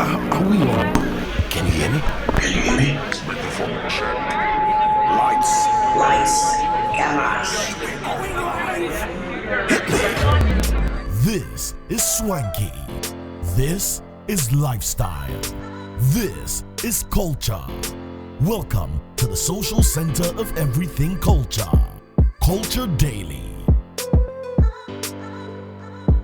Are we on? Can you hear me? Can you hear me? Microphone check. Lights. Cameras. This is swanky. This is lifestyle. This is culture. Welcome to the social center of everything culture. Culture Daily.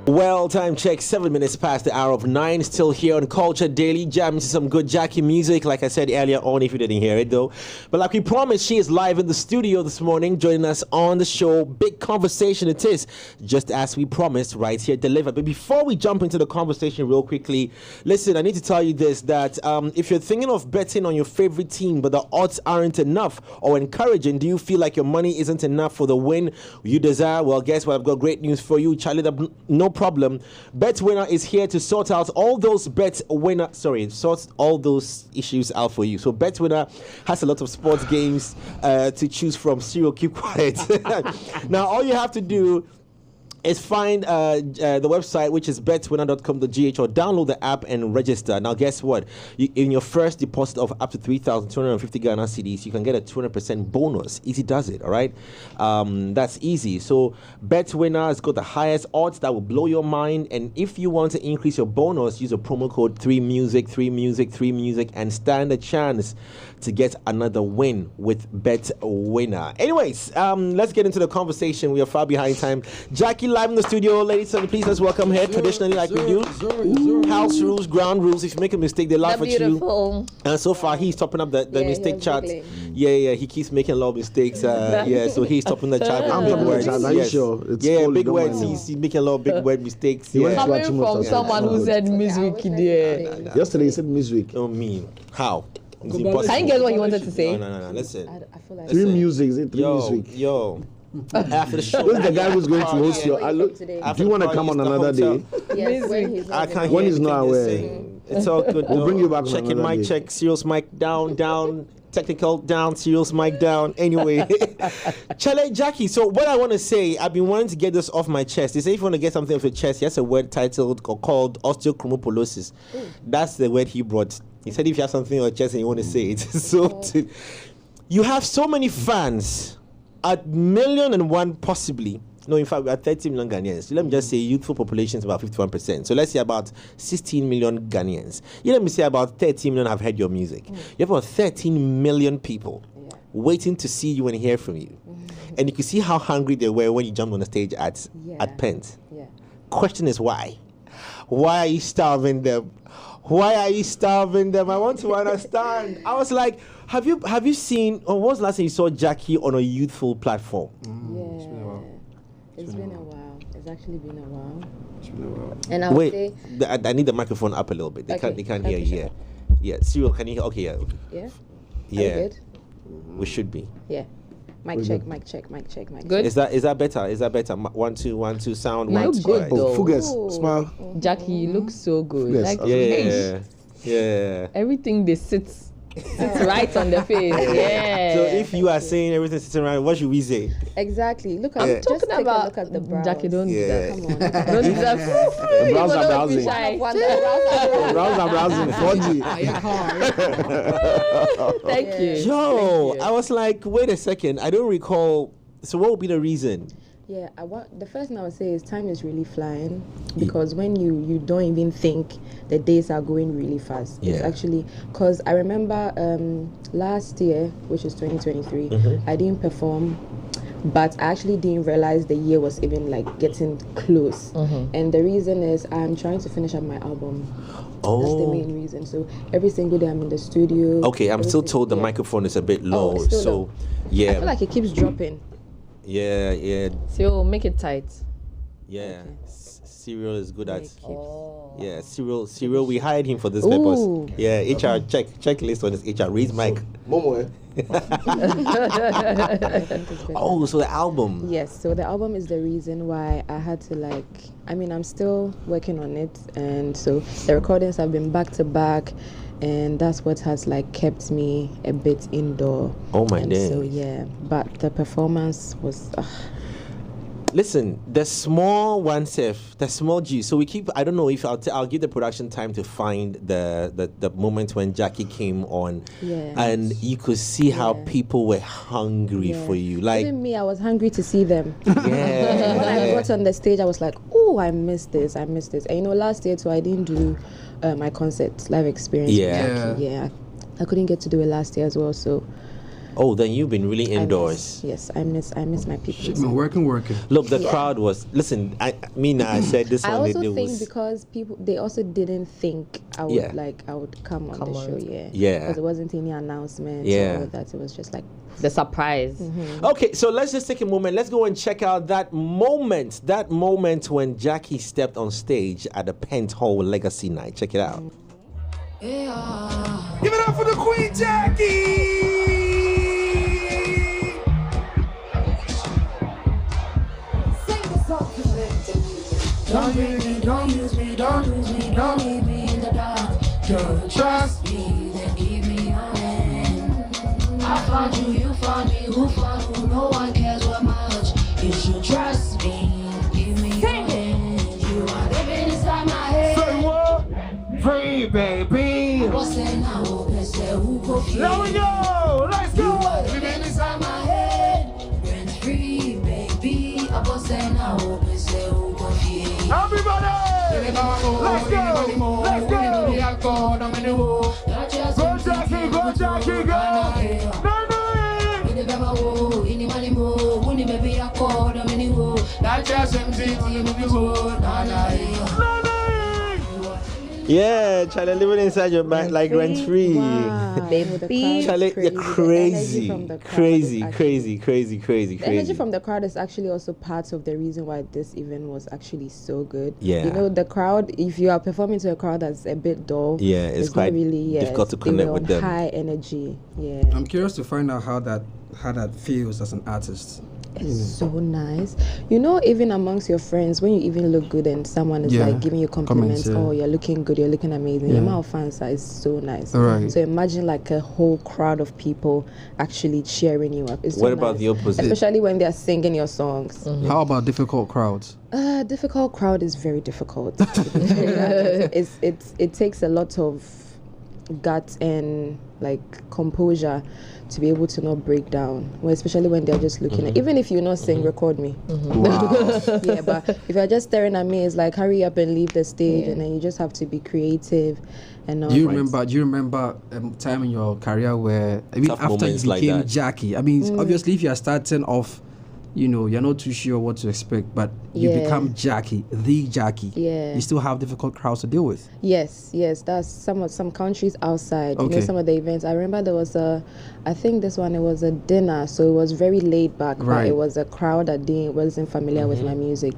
Well, time check, 7 minutes past the hour of 9. Still here on Culture Daily, jamming to some good Gyakie music, like I said earlier on, if you didn't hear it though. But like we promised, she is live in the studio this morning, joining us on the show. Big conversation it is, just as we promised, right here delivered. But before we jump into the conversation real quickly, listen, I need to tell you this, that if you're thinking of betting on your favorite team, but the odds aren't enough or encouraging, do you feel like your money isn't enough for the win you desire? Well, guess what? I've got great news for you, Charlie. No problem. Bet Winner is here to sort all those issues out for you. So Bet Winner has a lot of sports games to choose from. Cyril, keep quiet. Now, all you have to do is find the website, which is betwinner.com.gh, or download the app and register. Now, guess what? In your first deposit of up to 3,250 Ghana cedis, you can get a 200% bonus. Easy does it, all right? That's easy. So, Betwinner has got the highest odds that will blow your mind. And if you want to increase your bonus, use a promo code 3music, and stand a chance to get another win with Betwinner. Anyways, let's get into the conversation. We are far behind time. Gyakie live in the studio, ladies and please, let's welcome her traditionally like we do. House rules, ground rules. If you make a mistake, they laugh at you. And so far, he's topping up the mistake chart. Yeah, he keeps making a lot of mistakes. So he's topping the chart with big words. Are you sure? Big words. He's making a lot of big word mistakes. Coming from someone who said Miss Wiki there. Yesterday he said Miss Week. Oh, mean. How? Can you guess what he wanted to say? No. Listen. I feel like Three music, is it? Three Miss Week. Yo. After the show. Who's the guy who's going to host you? Do you want to come on another day? Yes, When he's not aware. It's all good. We'll bring you back on Checking another mic day. check. Cyril's mic down. Technical down. Cyril's mic down. Anyway. Chale Gyakie. So what I want to say, I've been wanting to get this off my chest. They say if you want to get something off your chest, he has a word titled or called osteochondrosis. That's the word he brought. He said if you have something on your chest and you want to say it. So you have so many fans. At 1,000,001 possibly. No, in fact, we are 30 million Ghanaians. Let me just say youthful population is about 51%. So let's say about 16 million Ghanaians. Let me say about 13 million have heard your music. You have about 13 million people waiting to see you and hear from you. And you can see how hungry they were when you jumped on the stage at Pent. Question is why? Why are you starving them? I want to understand. I was like, have you seen, or what was the last time you saw Gyakie on a youthful platform? It's been a while. It's actually been a while. It's been a while. And I would say, I need the microphone up a little bit. They can't hear you here. Yeah, Cyril, can you hear? Okay, yeah. Yeah? Good? We should be. Yeah. Mic check. Good. Is that better? 1 2 sound. Mic 1 2. good though. Fugas, smile. Jackie, you look so good. Fugas. Like, Yeah. everything they sits right on the face. Yeah. So if you are saying everything sitting around, what should we say? Exactly. Look at I'm just talking take a look at the brows. Jackie, don't do that. Come on. Don't do that. The brows are browsing. The brows are browsing. 4G. Thank you. Yo, I was like, wait a second. I don't recall. So what would be the reason? Yeah, the first thing I would say is time is really flying, because when you don't even think the days are going really fast. It's actually, because I remember last year, which is 2023, I didn't perform, but I actually didn't realize the year was even like getting close. And the reason is I'm trying to finish up my album. That's the main reason. So every single day I'm in the studio. Okay, I'm still told the microphone is a bit low. It's still so low. I feel like it keeps dropping. Yeah. So make it tight. Yeah. Okay. Cyril is good at. Yeah, Cyril. We hired him for this purpose. Yeah, HR checklist on his HR. Raise mic. Momo. So the album. Yes, so the album is the reason why I had to I'm still working on it, and so the recordings have been back to back, and that's what has kept me a bit indoor. Oh my days. So but the performance was Listen, the small one Seth, the small juice. So we keep. I don't know if I'll give the production time to find the moment when Gyakie came on, and you could see how people were hungry for you. Like even me, I was hungry to see them. Yeah. When I got on the stage, I was like, oh, I missed this. And last year too, I didn't do my concert live experience. Yeah. I couldn't get to do it last year as well. So. Oh, then you've been really indoors. I miss my people. She's been working. Look, the crowd was. Listen, I said this. I also think because they also didn't think I would I would come on the show. Yeah. Because it wasn't any announcement. Or that. It was just like the surprise. Mm-hmm. Okay, so let's just take a moment. Let's go and check out that moment when Gyakie stepped on stage at the Penthole Legacy Night. Check it out. Give it up for the Queen Gyakie! Don't leave me, don't use me, don't lose me, don't leave me in the dark. Don't trust me, then give me your hand. I found you, you found me, who found who? No one cares what much. You should trust me, give me your hand. You are living inside my head. Say what? Free, baby. Now we go, let's go. You are living inside my head. Rent free, baby. Everybody! Let's go! Let's go! Go, Gyakie, go! Yeah, Charlie, living inside your mind like rent free. Charlie, you're crazy. Crazy. The energy from the crowd is actually also part of the reason why this event was actually so good. Yeah. You know, the crowd, if you are performing to a crowd that's a bit dull, it's quite not really difficult to connect with them. High energy. Yeah. I'm curious to find out how that feels as an artist. It's so nice. You know, even amongst your friends, when you even look good and someone is like giving you compliments, oh, you're looking good, you're looking amazing. The amount of fans is so nice. Right. So imagine like a whole crowd of people actually cheering you up. It's so what about nice. the opposite? Especially when they're singing your songs. Mm-hmm. How about difficult crowds? Difficult crowd is very difficult. It takes a lot of guts and like composure to be able to not break down, well, especially when they're just looking at, even if you not sing, record me. Wow. Yeah, but if you're just staring at me, it's like hurry up and leave the stage, and then you just have to be creative and all. Do you remember time in your career where Tough after you became like Gyakie? I mean, obviously if you're starting off, you know, you're not too sure what to expect, but you become Gyakie, the Gyakie. Yeah. You still have difficult crowds to deal with. Yes. That's some countries outside. You know, some of the events. I remember there was I think this one, it was a dinner, so it was very laid back, but it was a crowd that wasn't familiar with my music.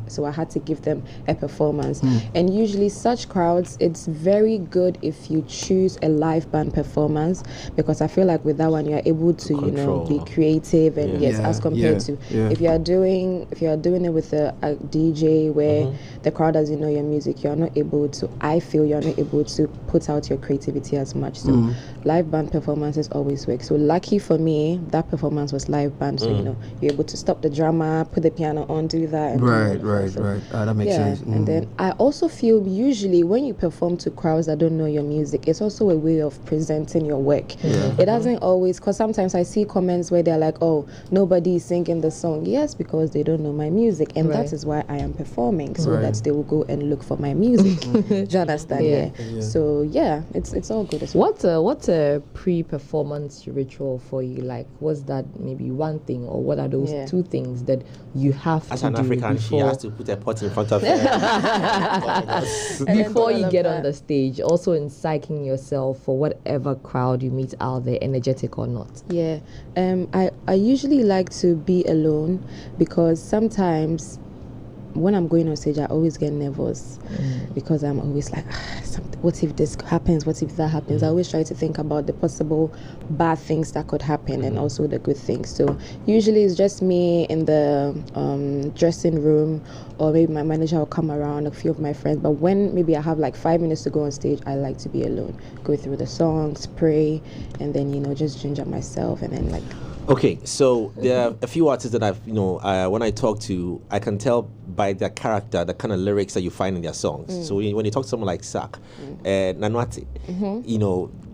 So I had to give them a performance. And usually such crowds, it's very good if you choose a live band performance, because I feel like with that one you're able to, you know, be creative and as compared to if you're doing it with a DJ where the crowd doesn't know your music, you're not able to, I feel you're not able to put out your creativity as much. So live band performances always work. So lucky for me, that performance was live band, so you know, you're able to stop the drama, put the piano on, do that. And Right. That makes sense. And then I also feel usually when you perform to crowds that don't know your music, it's also a way of presenting your work. It doesn't always, because sometimes I see comments where they're like, oh, nobody is singing the song. Yes, because they don't know my music, and that is why I am performing, so that they will go and look for my music. Do you understand? So it's all good as well. What's a pre-performance ritual for you? Like, what's that maybe one thing, or what are those two things that you have as to an do African, before, she has to put a pot in front of her before you get on the stage, also in psyching yourself for whatever crowd you meet out there, energetic or not? I usually like to be alone, because sometimes when I'm going on stage, I always get nervous because I'm always like, what if this happens? What if that happens? I always try to think about the possible bad things that could happen and also the good things. So usually it's just me in the dressing room, or maybe my manager will come around, a few of my friends. But when maybe I have like 5 minutes to go on stage, I like to be alone, go through the songs, pray, and then, you know, just ginger myself and then like Okay, so there are a few artists that I've, when I talk to, I can tell by their character, the kind of lyrics that you find in their songs. So when you talk to someone like Sak, Nanwati,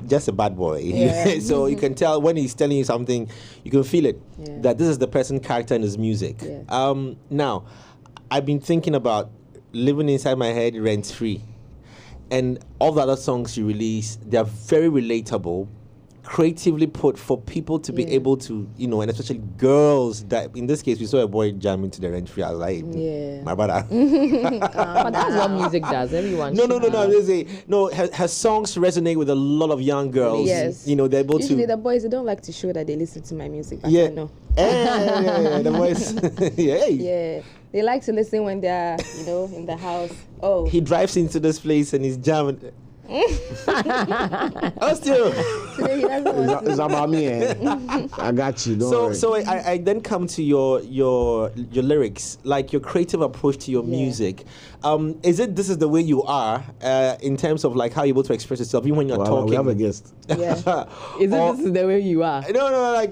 just a bad boy. Yeah. So you can tell when he's telling you something, you can feel it, that this is the person character in his music. Yeah. Now, I've been thinking about living inside my head rent-free. And all the other songs you release, they're very relatable, creatively put for people to be able to, and especially girls that, in this case, we saw a boy jamming to the rent-free. I was like, my brother. But that's what music does. Everyone. No. I'm just saying, her songs resonate with a lot of young girls. Yes. They're able Usually to. the boys, they don't like to show that they listen to my music. But Yeah. I know. Yeah, the boys. Yeah. They like to listen when they're, in the house. Oh. He drives into this place and he's jamming. Oh, still. Today he doesn't want to. It's about me. I got you. Don't worry. So I then come to your lyrics, like your creative approach to your music. This is the way you are in terms of like how you're able to express yourself, even when you're talking? We have a guest. Yeah. This is the way you are? No,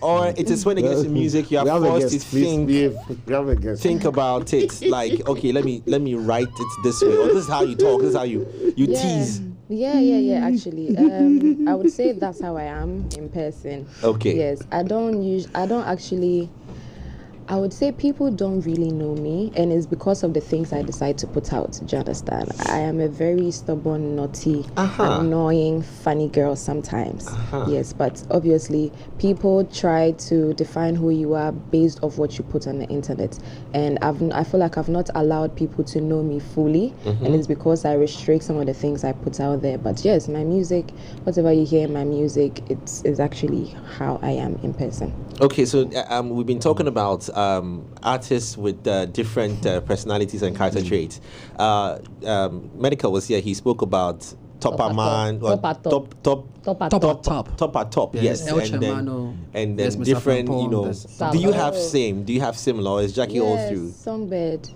or it is when it gets to music, you We are have a forced guest. to Please behave. We have a guest. think about it. Like, okay, let me write it this way, or this is how you talk, this is how you tease. Yeah, actually. I would say that's how I am in person. Okay. Yes, I would say people don't really know me, and it's because of the things I decide to put out. Do you understand? I am a very stubborn, naughty, annoying, funny girl sometimes. Yes, but obviously people try to define who you are based off what you put on the internet, and I feel like I've not allowed people to know me fully, and it's because I restrict some of the things I put out there. But yes, my music, whatever you hear in my music, it's actually how I am in person. Okay, so we've been talking about artists with different personalities and character traits. Medical was here. He spoke about top. Yes, El and then Yes, Mr. different. Frampong, Do you have same? Do you have similar? Or is Gyakie all through? Songbird.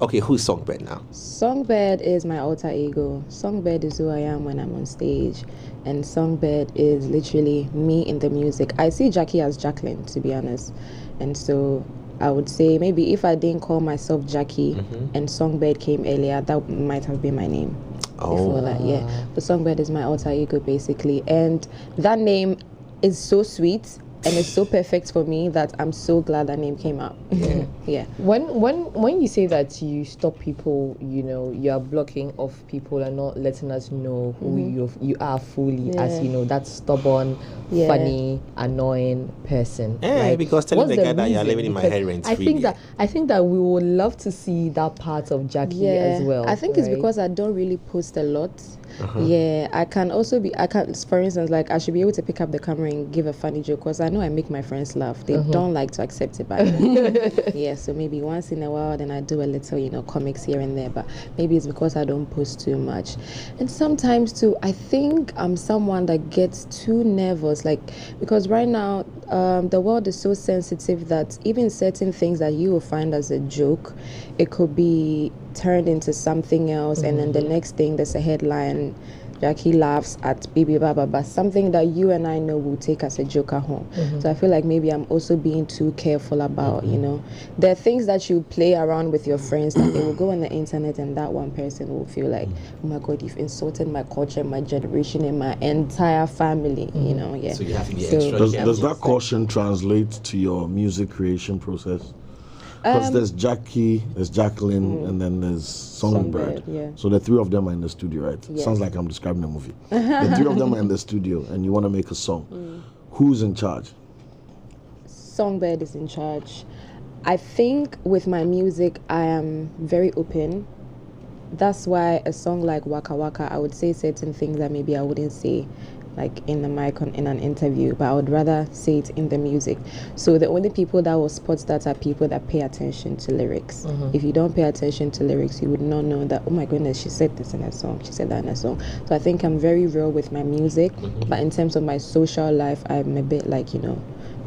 Okay, who's Songbird now? Songbird is my alter ego. Songbird is who I am when I'm on stage, and Songbird is literally me in the music. I see Gyakie as Jacqueline, to be honest, and so I would say maybe if I didn't call myself Gyakie and Songbird came earlier, that might have been my name. Before that, yeah. But Songbird is my alter ego basically, and that name is so sweet. And it's so perfect for me that I'm so glad that name came out. Yeah. When you say that you stop people, you are blocking off people and not letting us know who you are fully, as that stubborn, funny, annoying person. Right? Because telling What's the guy that you're reason? living in my Because head rent I think that we would love to see that part of Gyakie as well. I think it's because I don't really post a lot. Yeah, I can, for instance, like I should be able to pick up the camera and give a funny joke because I know I make my friends laugh. They don't like to accept it, but yeah, so maybe once in a while then I do a little, comics here and there, but maybe it's because I don't post too much. And sometimes too, I think I'm someone that gets too nervous, like, because right now the world is so sensitive that even certain things that you will find as a joke, it could be turned into something else, and then the next thing there's a headline, Gyakie laughs at Bibi Baba, but something that you and I know will take as a joke at home. So I feel like maybe I'm also being too careful about, there are things that you play around with your friends that they will go on the internet and that one person will feel like, oh my God, you've insulted my culture, my generation, and my entire family, yeah. So you have to be So- extra Does careful. that caution translate to your music creation process? Because there's Gyakie, there's Jacqueline, and then there's Songbird. Songbird, yeah. So the three of them are in the studio, right? Yes. Sounds like I'm describing a movie. The three of them are in the studio, and you want to make a song. Who's in charge? Songbird is in charge. I think with my music, I am very open. That's why a song like Waka Waka, I would say certain things that maybe I wouldn't say like in the mic in an interview, but I would rather say it in the music. So the only people that will spot that are people that pay attention to lyrics. If you don't pay attention to lyrics, you would not know that, oh my goodness, she said this in a song, she said that in a song. So I think I'm very real with my music, but in terms of my social life, I'm a bit like,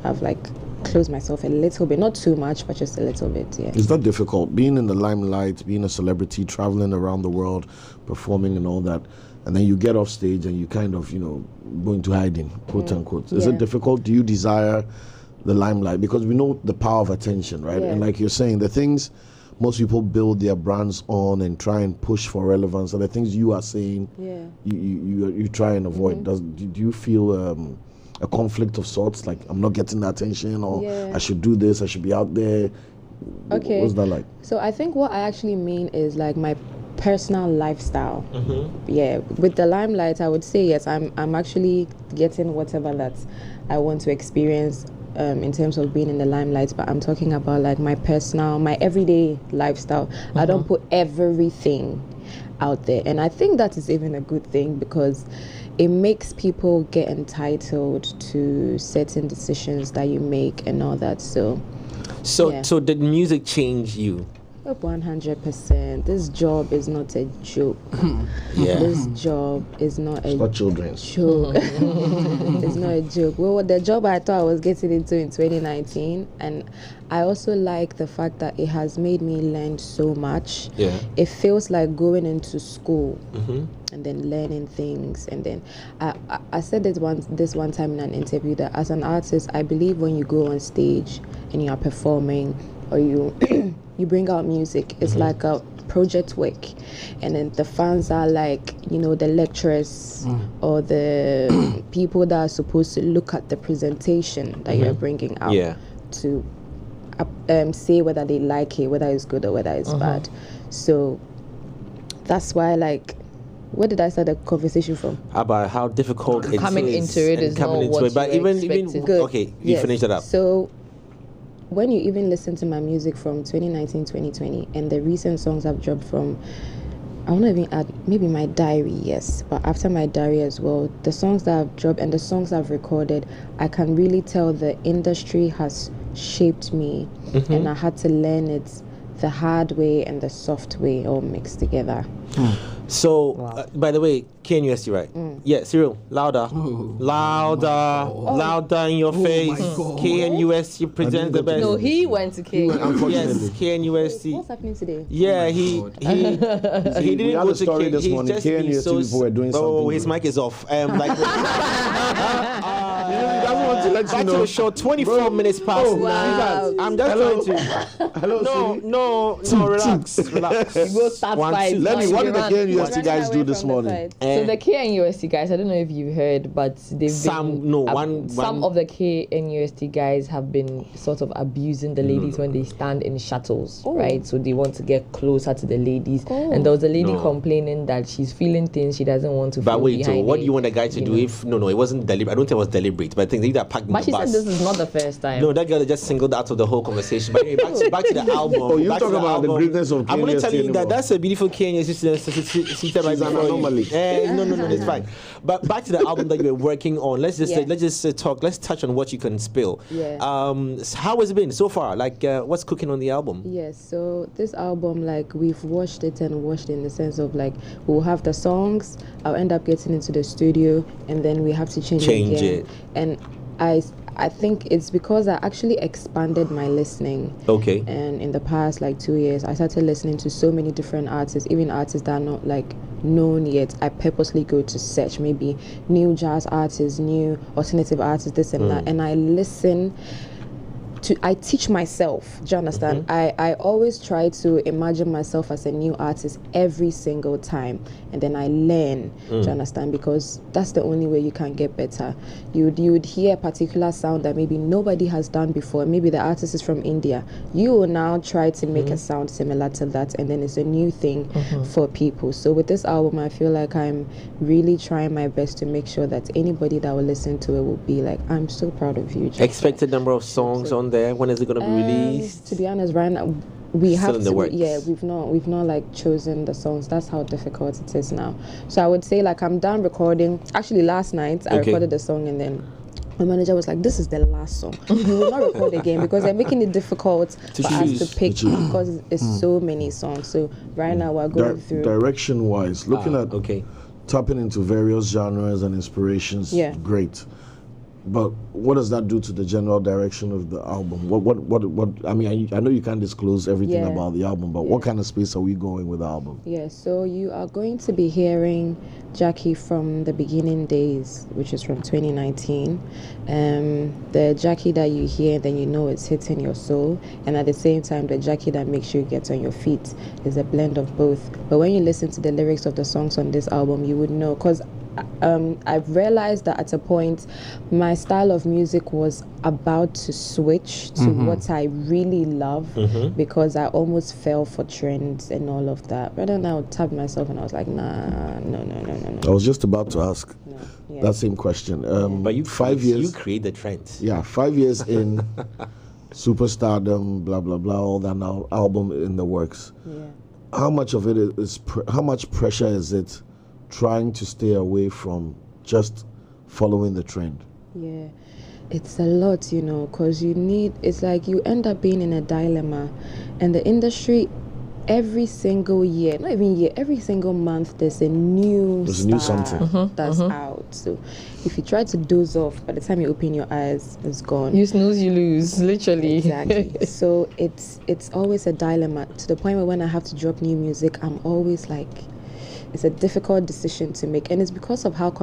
I've like close myself a little bit, not too much, but just a little bit. Yeah. Is that difficult? Being in the limelight, being a celebrity, traveling around the world, performing and all that, and then you get off stage and you kind of, go into hiding, quote unquote. Is it difficult? Do you desire the limelight? Because we know the power of attention, right? Yeah. And like you're saying, the things most people build their brands on and try and push for relevance are the things you are saying you try and avoid. Do you feel a conflict of sorts, like I'm not getting the attention, or I should do this, I should be out there? Okay. What's that like? So I think what I actually mean is like my personal lifestyle. Yeah, with the limelight, I would say yes, I'm actually getting whatever that I want to experience in terms of being in the limelight, but I'm talking about like my everyday lifestyle. I don't put everything out there, and I think that is even a good thing, because it makes people get entitled to certain decisions that you make and all that. So did music change you? 100%. This job is not a joke. This job is not a children's joke. It's not a joke. Well, the job I thought I was getting into in 2019, and I also like the fact that it has made me learn so much. Yeah. It feels like going into school and then learning things. And then I said this one time in an interview that as an artist, I believe when you go on stage and you are performing, or you you bring out music, it's like a project work, and then the fans are like, the lecturers or the people that are supposed to look at the presentation that you're bringing out to say whether they like it, whether it's good or whether it's bad. So that's why, like, where did I start the conversation from? About how difficult it is. Coming into it is not what you but even Good. okay, you finish that up. So when you even listen to my music from 2019, 2020, and the recent songs I've dropped from, I want to even add maybe my diary, yes, but after my diary as well, the songs that I've dropped and the songs I've recorded, I can really tell the industry has shaped me, and I had to learn it the hard way and the soft way all mixed together. So, by the way, KNUST, right? Yeah, Cyril, louder. Louder in your face. KNUST presents the best. No, he went to K. Yes, KNUST. What's happening today? Yeah, he didn't we had go a story to this He's morning. just been KNUST people were doing something. Oh, his mic is off. He doesn't want to let you Back to know. the show. 24 minutes past. Wow. I'm just trying to. Hello, No, relax. You go start One, fight. two. Let me. What did the Run. KNUST guys do this morning? So the KNUST guys, I don't know if you heard, but they've some of the KNUST guys have been sort of abusing the ladies when they stand in shuttles, right? So they want to get closer to the ladies, and there was a lady complaining that she's feeling things she doesn't want to. But feel wait, behind what it, do you want a guy to do if it wasn't deliberate? I don't think it was deliberate, but I think they that packed in But the she said bus. this is not the first time. No, that girl just singled out of the whole conversation. But anyway, back to the album. Oh, you Back talk to about the album. greatness of I'm going to KNUST tell you that anymore. that's a beautiful Kenya seated right She's an before you. anomaly. No, it's fine. But back to the album that you were working on. Let's just talk. Let's touch on what you can spill. Yeah. How has it been so far? Like, what's cooking on the album? Yes, so this album, like, we've washed it in the sense of, like, we'll have the songs, I'll end up getting into the studio, and then we have to change it again. And I think it's because I actually expanded my listening. Okay. And in the past, like, 2 years, I started listening to so many different artists, even artists that are not, like, known yet. I purposely go to search maybe new jazz artists, new alternative artists, this and that, and I listen I teach myself. Do you understand? I always try to imagine myself as a new artist every single time, and then I learn. Do you understand? Because that's the only way you can get better. You'd hear a particular sound that maybe nobody has done before. Maybe the artist is from India. You will now try to make a sound similar to that, and then it's a new thing for people. So with this album, I feel like I'm really trying my best to make sure that anybody that will listen to it will be like, I'm so proud of you. Expected number of songs on there. When is it going to be released? To be honest, right now we Still have in the to. works. Yeah, we've not like chosen the songs. That's how difficult it is now. So I would say like I'm done recording. Actually, last night I recorded the song, and then my manager was like, "This is the last song. We will not record again because they're making it difficult for us to pick because it's so many songs." So right now we're going through direction-wise, looking at tapping into various genres and inspirations. Yeah. Great. But what does that do to the general direction of the album? What I mean, I know you can't disclose everything about the album, but what kind of space are we going with the album? Yeah, so you are going to be hearing Gyakie from the beginning days, which is from 2019. The Gyakie that you hear, then you know it's hitting your soul. And at the same time, the Gyakie that makes you get on your feet is a blend of both. But when you listen to the lyrics of the songs on this album, you would know, because I've realized that at a point my style of music was about to switch to what I really love, because I almost fell for trends and all of that. But then I would tap myself and I was like, no. I was just about to ask that same question. But you 5 years. You create the trends. Yeah, 5 years in, superstardom, blah blah blah, all that now album in the works. Yeah. How much of it is? How much pressure is it? Trying to stay away from just following the trend. Yeah, it's a lot, because it's like you end up being in a dilemma, and the industry, every single year, not even year, every single month, there's a new something that's out. So if you try to doze off, by the time you open your eyes, it's gone. You snooze, you lose, literally. Exactly. So it's always a dilemma, to the point where when I have to drop new music, I'm always like, it's a difficult decision to make, and it's because of how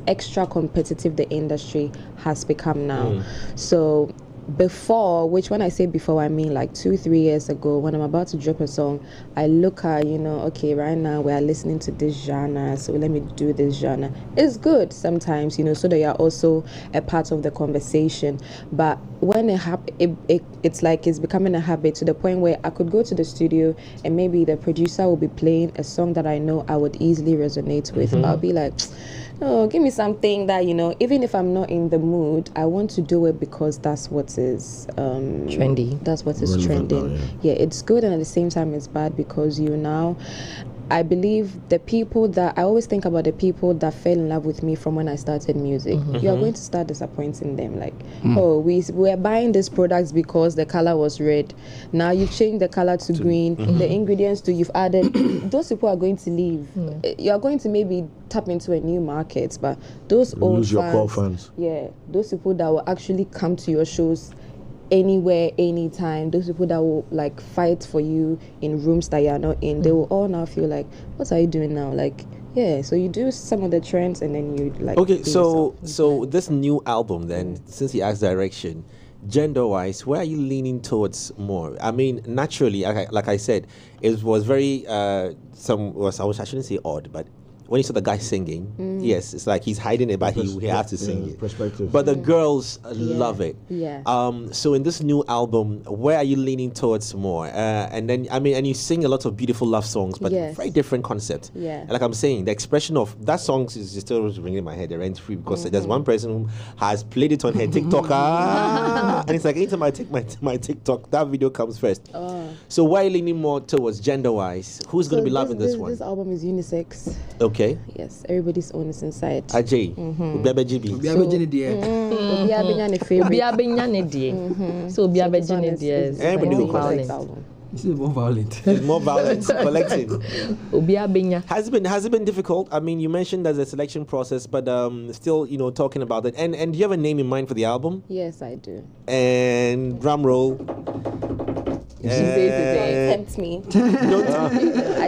extra competitive the industry has become now. So before, which when I say before, I mean like 2-3 years ago, when I'm about to drop a song, I look at, okay, right now we are listening to this genre, so let me do this genre. It's good sometimes, so that you're also a part of the conversation. But when it's like it's becoming a habit, to the point where I could go to the studio and maybe the producer will be playing a song that I know I would easily resonate with. I'll be like, oh, give me something that, even if I'm not in the mood, I want to do it because that's what is trendy. That's what is trending. Yeah, it's good, and at the same time it's bad, because I believe the people that, I always think about the people that fell in love with me from when I started music. You are going to start disappointing them. Like, oh, we're buying these products because the color was red. Now you've changed the color to green. The ingredients you've added. Those people are going to leave. You are going to maybe tap into a new market, but those old lose your core fans. Yeah, those people that will actually come to your shows anywhere, anytime, those people that will like fight for you in rooms that you're not in, they will all now feel like, what are you doing now? Like, yeah, so you do some of the trends and then you like. Okay, so this new album then, since you asked direction, gender-wise, where are you leaning towards more? I mean, naturally, like I said, it was very I shouldn't say odd, but when you saw the guy singing, yes, it's like he's hiding it, but he has to sing it. Perspective. But the girls love it. Yeah. So in this new album, where are you leaning towards more? And then, I mean, and you sing a lot of beautiful love songs, but very different concept. Yeah. And like I'm saying, the expression of that song is still ringing in my head, rent free, because there's one person who has played it on her TikTok, and it's like anytime I take my TikTok, that video comes first. So why are you leaning more towards gender-wise? Who's going to be loving this one? This album is unisex. Okay. Yes, everybody's own is inside. Ajay, Obiabe GB. So Everybody will collect. This is more violent. It's more violent. Collecting. Has it been difficult? I mean, you mentioned there's a selection process, but still, talking about it. And do you have a name in mind for the album? Yes, I do. And drum roll. Don't tempt me.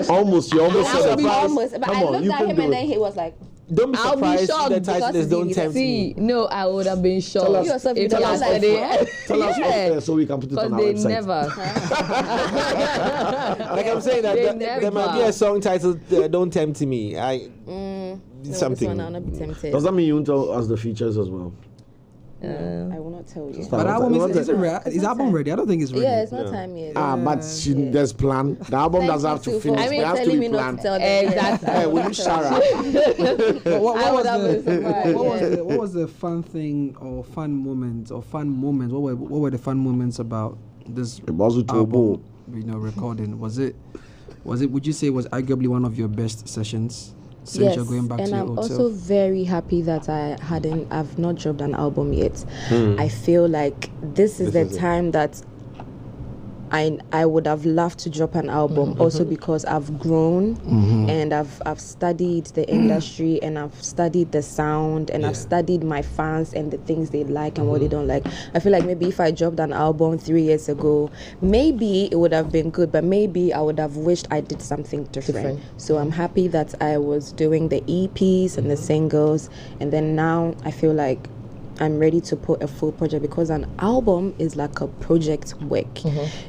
Almost, you almost said that. Almost, but I looked at him and then he was like, don't be surprised. I'll be The title is "Don't Tempt Me." No, I would have been shocked. Tell us if tell us off yeah. air so we can put it on our They website. never. Like I'm saying, that there might be a song titled "Don't Tempt Me." Something. This one I'll not be tempted. Does that mean you won't tell us the features as well? I will not tell you. But album is album ready? I don't think it's ready. Yeah, it's not time yet. But there's plan. The album doesn't have to finish. I mean, It has to telling be me not to planned. tell them. Exactly. Hey, will you shut up? What was the fun thing or fun moments? What were the fun moments about this album? Recording. Was it? Would you say it was arguably one of your best sessions? Since you're going back and to I'm your also very happy that I've not dropped an album yet. I feel like this is the time that I would have loved to drop an album also because I've grown and I've studied the industry and I've studied the sound and I've studied my fans and the things they like and what they don't like. I feel like maybe if I dropped an album 3 years ago, maybe it would have been good, but maybe I would have wished I did something different. So I'm happy that I was doing the EPs and the singles, and then now I feel like I'm ready to put a full project, because an album is like a project work.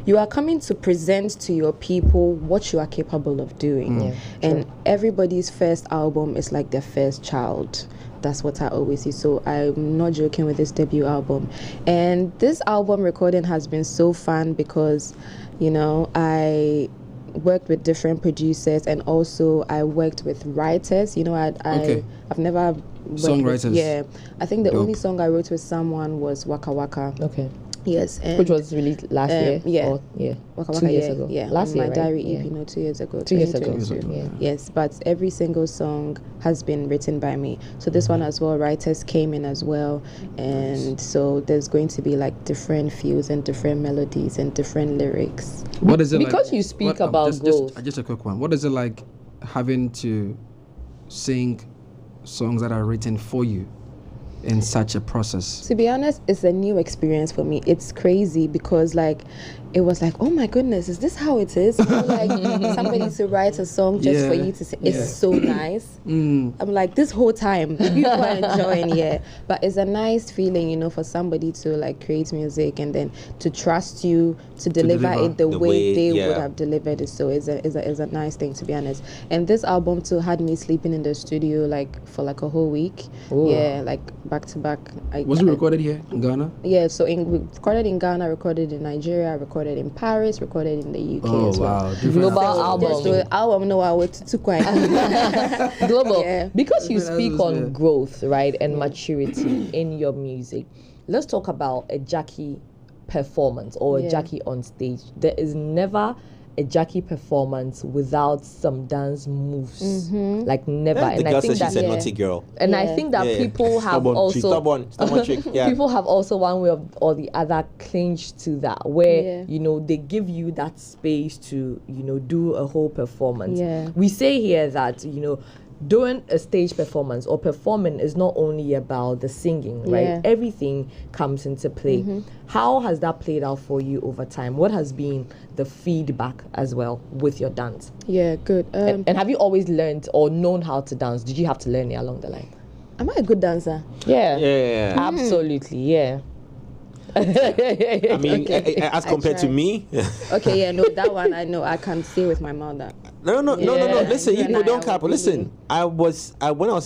You are coming to present to your people what you are capable of doing. And everybody's first album is like their first child. That's what I always see. So I'm not joking with this debut album. And this album recording has been so fun because, you know, I worked with different producers and also I worked with writers. You know, I've never songwriters. Yeah, I think the only song I wrote with someone was Waka Waka. Okay. Yes, and which was released last year. Yeah, or, Waka 2 Waka, years ago. Yeah, last my year, diary right? EP, no, 2 years ago. 2 years ago. 2022. Yeah. Yes, but every single song has been written by me. So this one as well, writers came in as well, and so there's going to be like different feels and different melodies and different lyrics. What is it because like? you speak about growth. Just a quick one. What is it like having to sing songs that are written for you in such a process? To be honest, it's a new experience for me. It's crazy because like it was like, oh my goodness, is this how it is? You know, like somebody to write a song just for you to sing. It's so nice. I'm like, this whole time people are enjoying but it's a nice feeling, you know, for somebody to like create music and then to trust you to deliver it the way they would have delivered it. So it's a nice thing, to be honest. And this album too had me sleeping in the studio like for like a whole week. Ooh. Yeah, like back to back. Was it recorded here in Ghana? Yeah, so we recorded in Ghana, recorded in Nigeria, recorded in Paris, recorded in the UK as well. Global album. So album, no, I went to quite Global. Yeah. Because you speak on growth, right, and maturity in your music. Let's talk about a Gyakie performance or a Gyakie on stage. There is never a Gyakie performance without some dance moves, like never. The And girl I think said she's that, a naughty girl. and I think that people have also Stubborn chick. Yeah. people have also one way or the other clinged to that, where you know they give you that space to, you know, do a whole performance. We say here that, you know, doing a stage performance or performing is not only about the singing, right? Everything comes into play. How has that played out for you over time? What has been the feedback as well with your dance? Yeah, good. And have you always learned or known how to dance? Did you have to learn it along the line? Am I a good dancer? Yeah. Absolutely, yeah. I mean, as compared to me. Okay, yeah, no, that one I know. I can say with my mouth that. No. Listen, You and you I don't are cap. Listen, when I was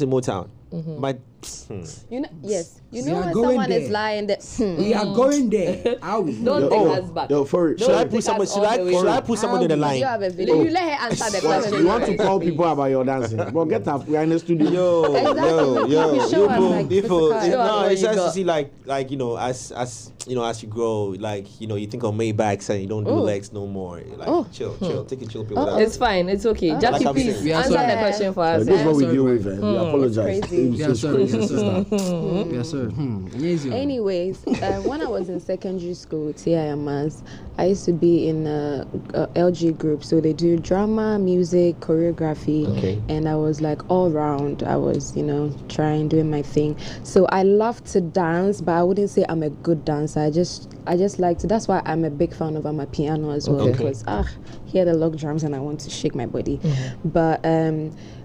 in Motown, my You know, yes. You We know are when going someone there. is lying there. We are going there. Are we? Don't take us back. Yo, for should I take put someone? us all the way Should I back. put someone in the You line? have a video. You let her answer the question. you want to call people about your dancing? Well, get up. We are in the studio. Yo, Show us, like, people. physical. No, what it's you just to got. see like you know, as you know, as you grow, like, you know, you think of Maybachs and you don't do legs no more. Like chill, take a chill pill. with It's fine. It's okay. Like Jackie, I'm please saying. answer sorry. the question for us. This is what we Sorry, deal bro. with. We apologize. crazy. It's Yeah, just sorry. crazy. Yes, sir. Easy. Anyways, when I was in secondary school, TIMS, I used to be in a LG group. So they do drama, music, choreography. Okay. And I was like all round. I was, you know, doing my thing. So I love to dance, but I wouldn't say I'm a good dancer. I just like to. That's why I'm a big fan of my piano as well. Okay. Because hear the log drums and I want to shake my body. But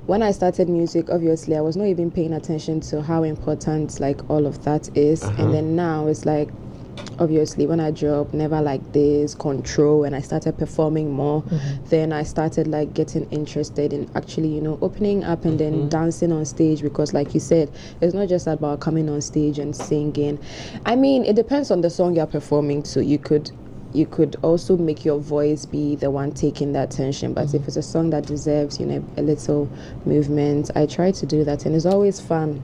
when I started music, obviously I was not even paying attention to how important like all of that is. And then now it's like, obviously when I dropped Never Like This, Control, and I started performing more, then I started like getting interested in actually, you know, opening up and then dancing on stage, because like you said, it's not just about coming on stage and singing. I mean, it depends on the song you're performing to. You could also make your voice be the one taking the attention, but if it's a song that deserves, you know, a little movement, I try to do that, and it's always fun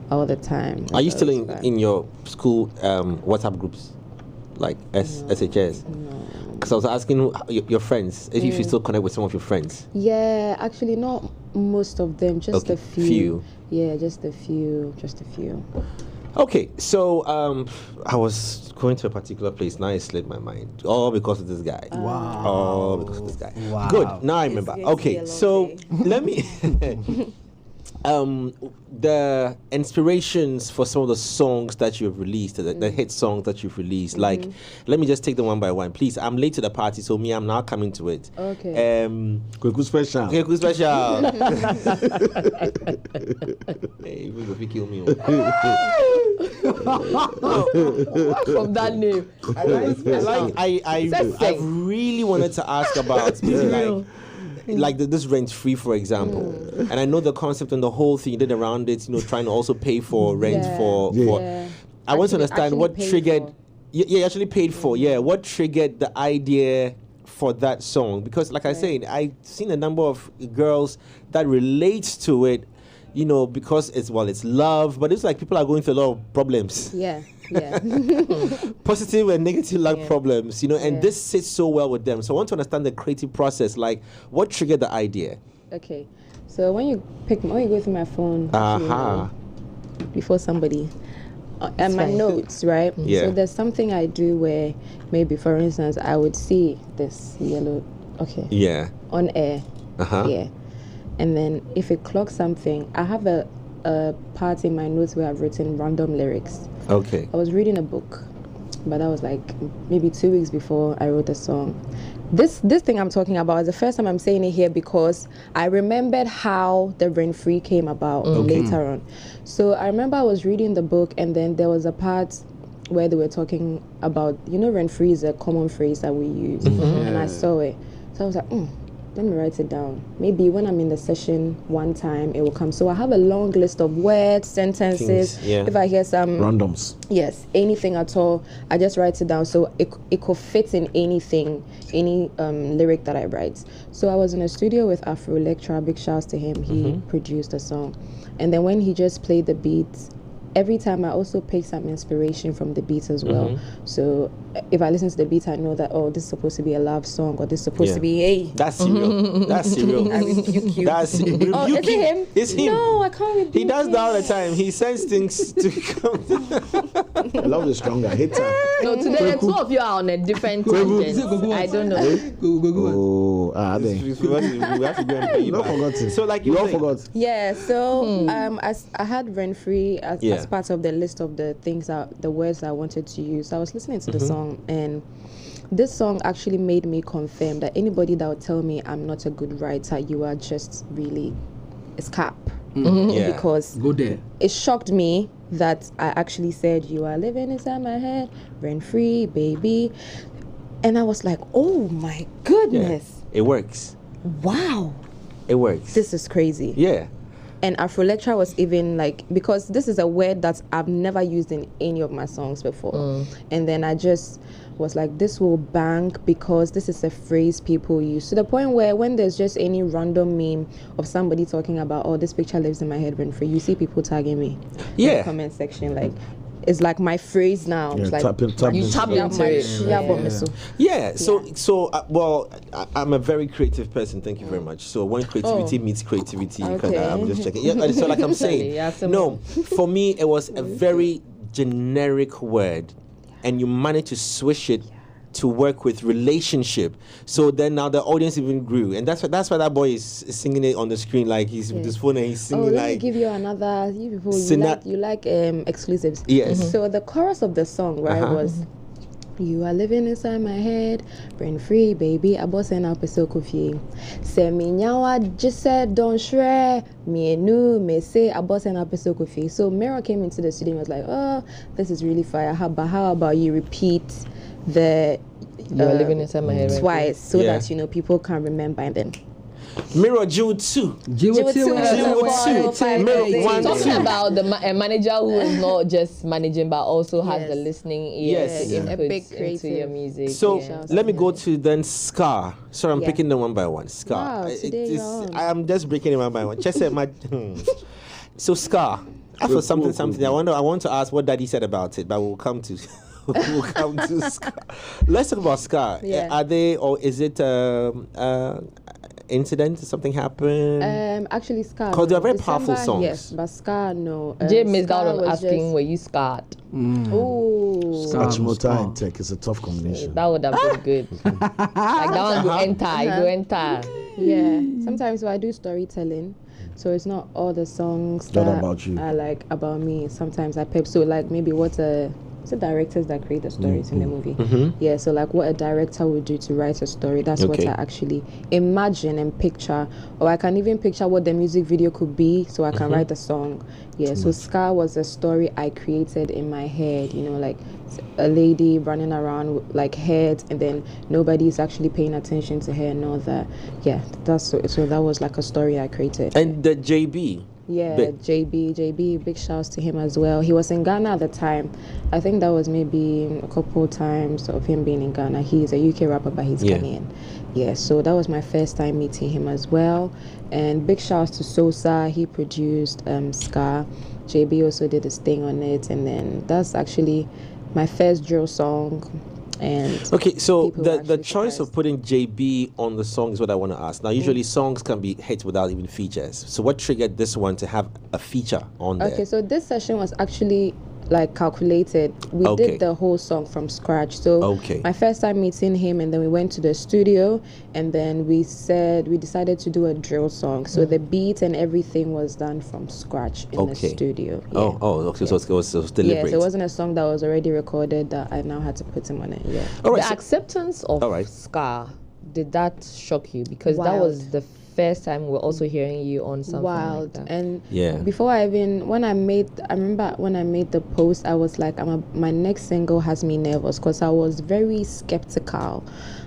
all the time. Are you It's still always fun. in your school WhatsApp groups, like SHS? Because I was asking your friends if you still connect with some of your friends. Yeah, actually not most of them, just Okay, a few. few. Yeah, just a few. Okay, so I was going to a particular place. Now it slipped my mind. All because of this guy. Wow. All because of this guy. Wow. Good. Now I remember. going to be Okay, a long so day. let me. The inspirations for some of the songs that you've released, the hit songs that you've released, like, let me just take them one by one, please. I'm late to the party, so I'm now coming to it. Okay. Kweku special. Kweku special. Hey, you kill me. From that name. I really wanted to ask about like this rent free, for example, and I know the concept and the whole thing you did around it. Trying to also pay for rent for. I want to understand what triggered. You actually paid for. Yeah, what triggered the idea for that song? Because, like I said, I've seen a number of girls that relates to it. Because it's love, but it's like people are going through a lot of problems. Yeah. Positive and negative love problems, and this sits so well with them. So I want to understand the creative process, like what triggered the idea. Okay. So when you go through my phone, before somebody, and my notes, right? Yeah. So there's something I do where maybe, for instance, I would see this yellow, on air, yeah. And then if it clocks something, I have a part in my notes where I've written random lyrics. Okay. I was reading a book, but that was like maybe 2 weeks before I wrote the song. This thing I'm talking about is the first time I'm saying it here because I remembered how the Rent Free came about later on. So I remember I was reading the book, and then there was a part where they were talking about, Rent Free is a common phrase that we use, and I saw it. So I was like, let me write it down. Maybe when I'm in the session one time, it will come. So I have a long list of words, sentences. If I hear some randoms, anything at all, I just write it down. So it could fit in anything, any lyric that I write. So I was in a studio with Afro Lecturer. Big shouts to him. He produced the song, and then when he just played the beats, every time I also pick some inspiration from the beats as well. So if I listen to the beat, I know that, this is supposed to be a love song, or this is supposed to be, hey. That's serial. That's serial. I rebuke you. That's Is it him? It's him. No, I can't rebuke He does him. that all the time. He sends things to come. I love the stronger hitter. No, today the two of you are on a different tangent. I don't know. Oh, they. We have to go and pay you Not back. forgotten. So like you all forgot. Yeah, so as I had Rent Free as part of the list of the things the words I wanted to use. I was listening to the song, and this song actually made me confirm that anybody that would tell me I'm not a good writer, you are just really a scap. Because Go there. it shocked me that I actually said, you are living inside my head, rent free, baby. And I was like, oh my goodness. It works. Wow. It works. This is crazy. Yeah. And Afro Lecturer was even like, because this is a word that I've never used in any of my songs before. And then I just was like, this will bang because this is a phrase people use. To the point where when there's just any random meme of somebody talking about, this picture lives in my head rent free, you see people tagging me in the comment section. Like, it's like my phrase now. Yeah, it's like tap You tap into it. Well, I'm a very creative person. Thank you very much. So when creativity meets creativity, I'm just checking. Yeah, so like I'm saying, no, for me it was a very generic word, and you managed to switch it to work with relationship. So then now the audience even grew, and that's why that boy is singing it on the screen, like he's with his phone and he's singing let me like. give you another. You people, you like exclusives. Yes. So the chorus of the song, right, was, you are living inside my head, rent free, baby. I boss and up so coffee. Say me nyawa just said don't share. Me nu me say I boss and up so coffee. So Mero came into the studio and was like, this is really fire. How about you repeat the You're living inside my head twice so that people can remember, and then Mirror Jude 2. Jude 2. Mirror 1, Talking 2. about a manager who is not just managing but also has the listening ear Yes. A big into creative. your music. So yeah. let me go to then Scar. Sorry, I'm picking them one by one. Scar. Wow, today you're on. I am just breaking it one by one. Just my. So Scar. After something. I want to ask what Daddy said about it, but we'll come to. We'll come to Scar. Let's talk about Scar. Yeah. Are they, or is it incident? Did something happen? Actually, Scar. Because they're very December, powerful songs. Yes, but Scar, no. Jay missed Scar out on was asking, just- were you scarred? Ooh. Achimota and tech is a tough combination. That would have been good. Like that one go enter, you go enter. Yeah. Sometimes when I do storytelling, so it's not all the songs Not that about you. are like about me. Sometimes I pep. So like maybe what it's the directors that create the stories in the movie. Yeah, so like what a director would do to write a story, that's what Okay. I actually imagine and picture. Or I can even picture what the music video could be, so I can write the song. Yeah, so Scar was a story I created in my head, you know, like a lady running around with, like head, and then nobody's actually paying attention to her and all that. Yeah, that's so that was like a story I created. And the JB. Yeah, Big- JB, big shouts to him as well. He was in Ghana at the time. I think that was maybe a couple times of him being in Ghana. He's a UK rapper, but he's Yeah. Ghanaian. Yeah, so that was my first time meeting him as well. And big shouts to Sosa. He produced Scar. JB also did his thing on it, and then that's actually my first drill song. And Okay, so people were the actually choice of surprised. putting JB on the song is what I want to ask. Now, usually songs can be hit without even features. So what triggered this one to have a feature on there? Okay, so this session was actually like calculated. We Okay. did the whole song from scratch. So Okay. my first time meeting him, and then we went to the studio, and then we decided to do a drill song. So the beat and everything was done from scratch in the Okay. studio. Yeah. Okay, so it was Yeah, deliberate. so it wasn't a song that was already recorded that I now had to put him on it. Yeah. All right, The so- acceptance of All right. Scar, did that shock you? Because that was Wild. the first time we're also hearing you on something Wild. like that. And Yeah. before I remember when I made the post, I was like, my next single has me nervous, because I was very skeptical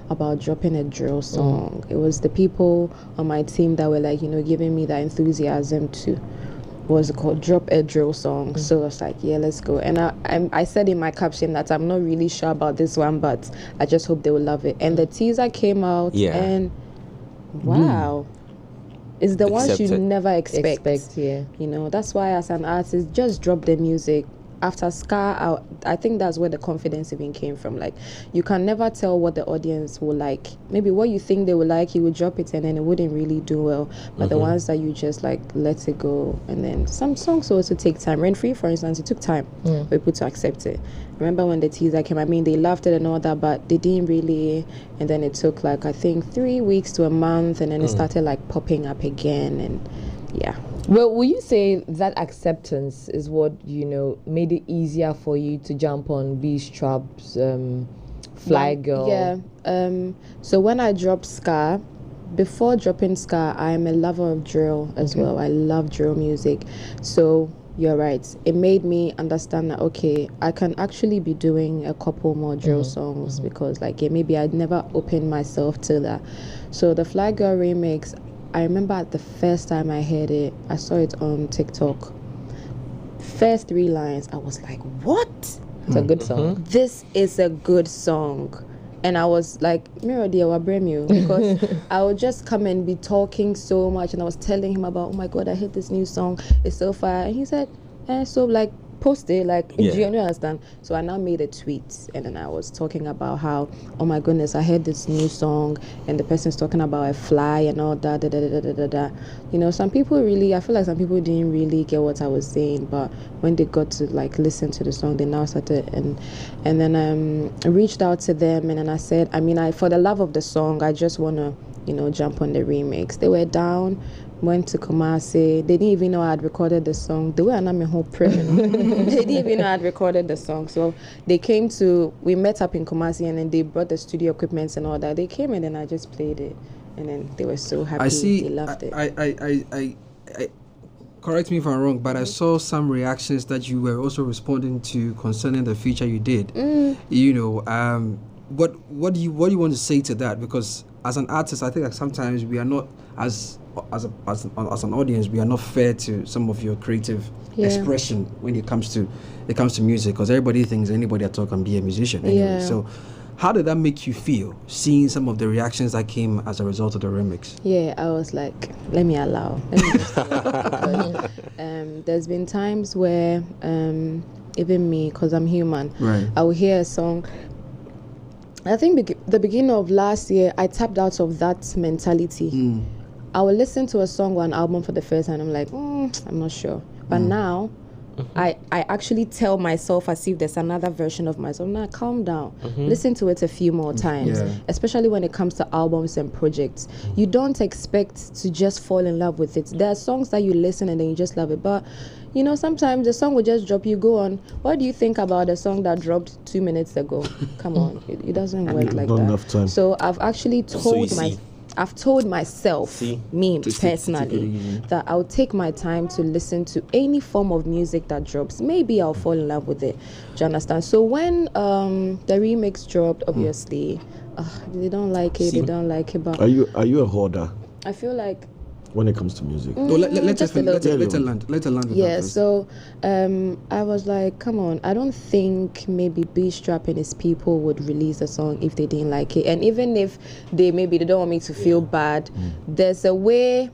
about dropping a drill song. It was the people on my team that were like, you know, giving me that enthusiasm to drop a drill song. So I was like, yeah, let's go. And I said in my caption that I'm not really sure about this one, but I just hope they will love it. And the teaser came out, Yeah. and wow. It's the ones you Accepted. never expect. Yeah. You know, that's why as an artist, just drop the music. After Scar, I think that's where the confidence even came from. Like, you can never tell what the audience will like. Maybe what you think they will like, you would drop it and then it wouldn't really do well. But the ones that you just like let it go, and then some songs also take time. Rain Free, for instance, it took time for people to accept it. Remember when the teaser came? I mean, they loved it and all that, but they didn't really. And then it took like, I think 3 weeks to a month, and then it started like popping up again, and yeah. Well, will you say that acceptance is what, you know, made it easier for you to jump on B-Strap's Fly Girl? Yeah. So when I dropped Scar, before dropping Scar, I am a lover of drill as well. I love drill music. So you're right. It made me understand that, okay, I can actually be doing a couple more drill songs, because like, yeah, maybe I'd never opened myself to that. So the Fly Girl remix, I remember the first time I heard it, I saw it on TikTok. First 3 lines, I was like, what? It's a good song. This is a good song. And I was like, Miro dear, what bring you? Because I would just come and be talking so much, and I was telling him about, oh my God, I hate this new song, it's so fire. And he said, so like, post it, like, do you understand? So I now made a tweet, and then I was talking about how, oh my goodness, I heard this new song, and the person's talking about a fly and all that, You know, some people really, I feel like some people didn't really get what I was saying, but when they got to like listen to the song, they now started, and then I reached out to them, and then I said, I mean, for the love of the song, I just want to, you know, jump on the remix. They were down. Went to Kumasi. They didn't even know I had recorded the song. The way I know my whole prayer. They didn't even know I had recorded the song. So we met up in Kumasi, and then they brought the studio equipment and all that. They came, and then I just played it, and then they were so happy. I see. They loved it. I correct me if I'm wrong, but I saw some reactions that you were also responding to concerning the feature you did. You know, what do you want to say to that? Because as an artist, I think that sometimes we are not as an audience, we are not fair to some of your creative expression when it comes to music, because everybody thinks anybody at all can be a musician anyway. Yeah. So how did that make you feel, seeing some of the reactions that came as a result of the remix? Yeah, I was like, let me just because, there's been times where even me, because I'm human, Right. I will hear a song I think the beginning of last year, I tapped out of that mentality. I will listen to a song or an album for the first time, I'm like, I'm not sure. But now, I actually tell myself as if there's another version of myself. Now, calm down. Listen to it a few more times, especially when it comes to albums and projects. You don't expect to just fall in love with it. There are songs that you listen and then you just love it. But, you know, sometimes the song will just drop, you go on. What do you think about a song that dropped 2 minutes ago? Come on. It doesn't work like Not that. enough time. So I've actually told myself, me personally, that I'll take my time to listen to any form of music that drops. Maybe I'll fall in love with it. Do you understand? So when the remix dropped, obviously, they don't like it. They don't like it. But Are you a hoarder I feel like when it comes to music? Let her land. yeah, so I was like, come on, I don't think maybe B-Strap and his people would release a song if they didn't like it. And even if they don't want me to feel bad, there's a way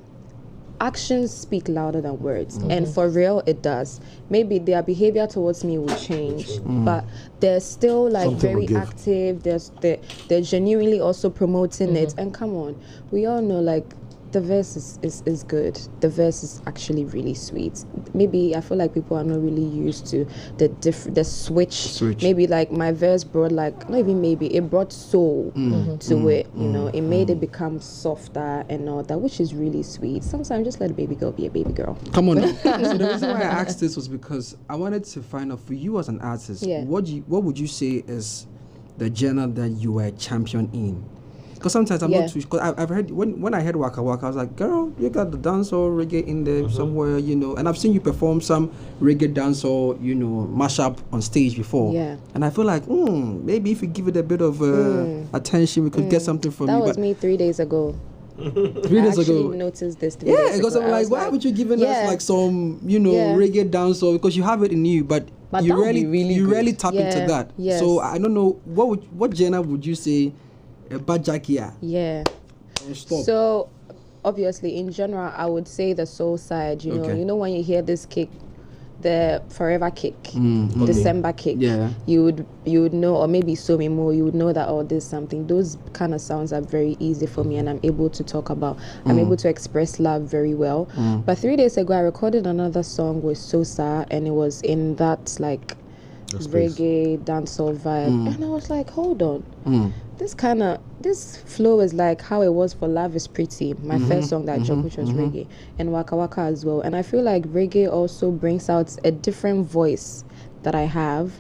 actions speak louder than words. And for real, it does. Maybe their behavior towards me will change, but they're still like Something very active. They're genuinely also promoting it. And come on, we all know like the verse is good. The verse is actually really sweet. Maybe I feel like people are not really used to the switch. Maybe like my verse brought like, not even maybe, it brought soul to it. You know, it made it become softer and all that, which is really sweet. Sometimes just let a baby girl be a baby girl. Come on. So the reason why I asked this was because I wanted to find out for you as an artist, what would you say is the genre that you are a champion in? Because sometimes I'm not too. Because I've heard when I heard Waka Waka, I was like, girl, you got the dancehall reggae in there somewhere, you know. And I've seen you perform some reggae dancehall, you know, mashup on stage before. Yeah. And I feel like, maybe if you give it a bit of attention, we could get something from you. That was me 3 days ago. 3 days ago. I noticed this 3 days ago. Because I'm like, why haven't you given us like some, you know, reggae dancehall? Because you have it in you, but you rarely tap into that. Yes. So I don't know, what genre would you say? Gyakie. Yeah. So obviously in general I would say the soul side, you know when you hear this kick, the forever kick, December kick, you would know, or maybe so me more, you would know that there's something. Those kind of sounds are very easy for me and I'm able to talk about. I'm able to express love very well. But 3 days ago I recorded another song with Sosa and it was in that like reggae dancehall vibe and I was like, hold on, this flow is like how it was for Love Is Pretty, my first song that I dropped, which was reggae, and Waka Waka as well. And I feel like reggae also brings out a different voice that I have.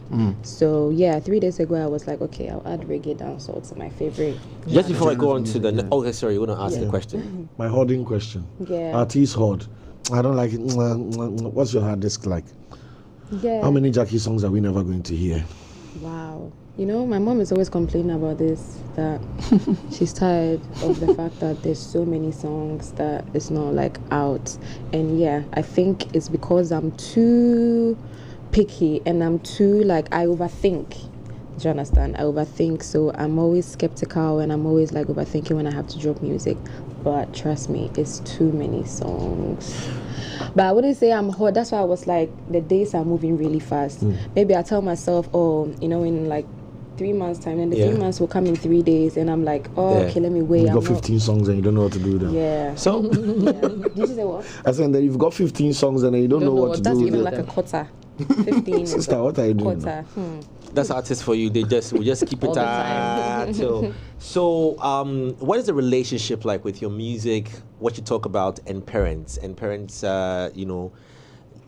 So yeah, 3 days ago I was like, okay, I'll add reggae dancehall to my favorite. Just before I go on to the okay, sorry, you want to ask a question? My hoarding question. Artist hoard. I don't like it. What's your hard disk like? How many Gyakie songs are we never going to hear? Wow. You know, my mom is always complaining about this, that she's tired of the fact that there's so many songs that it's not like out. And yeah, I think it's because I'm too picky and I'm too like, I overthink. Do you understand? I overthink, so I'm always skeptical and I'm always like overthinking when I have to drop music. But trust me, it's too many songs. But I wouldn't say I'm hot. That's why I was like, the days are moving really fast. Maybe I tell myself, you know, in like 3 months time, and the 3 months will come in 3 days, and I'm like, okay, let me wait. You've got 15 songs and you don't know what to do with them. Yeah. So Did you say what? I said that you've got 15 songs and you don't know what to do with them. That's even like a quarter. 15 Sister, what are you doing? Quarter. That's artists for you. We just keep it till. So, what is the relationship like with your music, what you talk about, and parents? And parents, you know,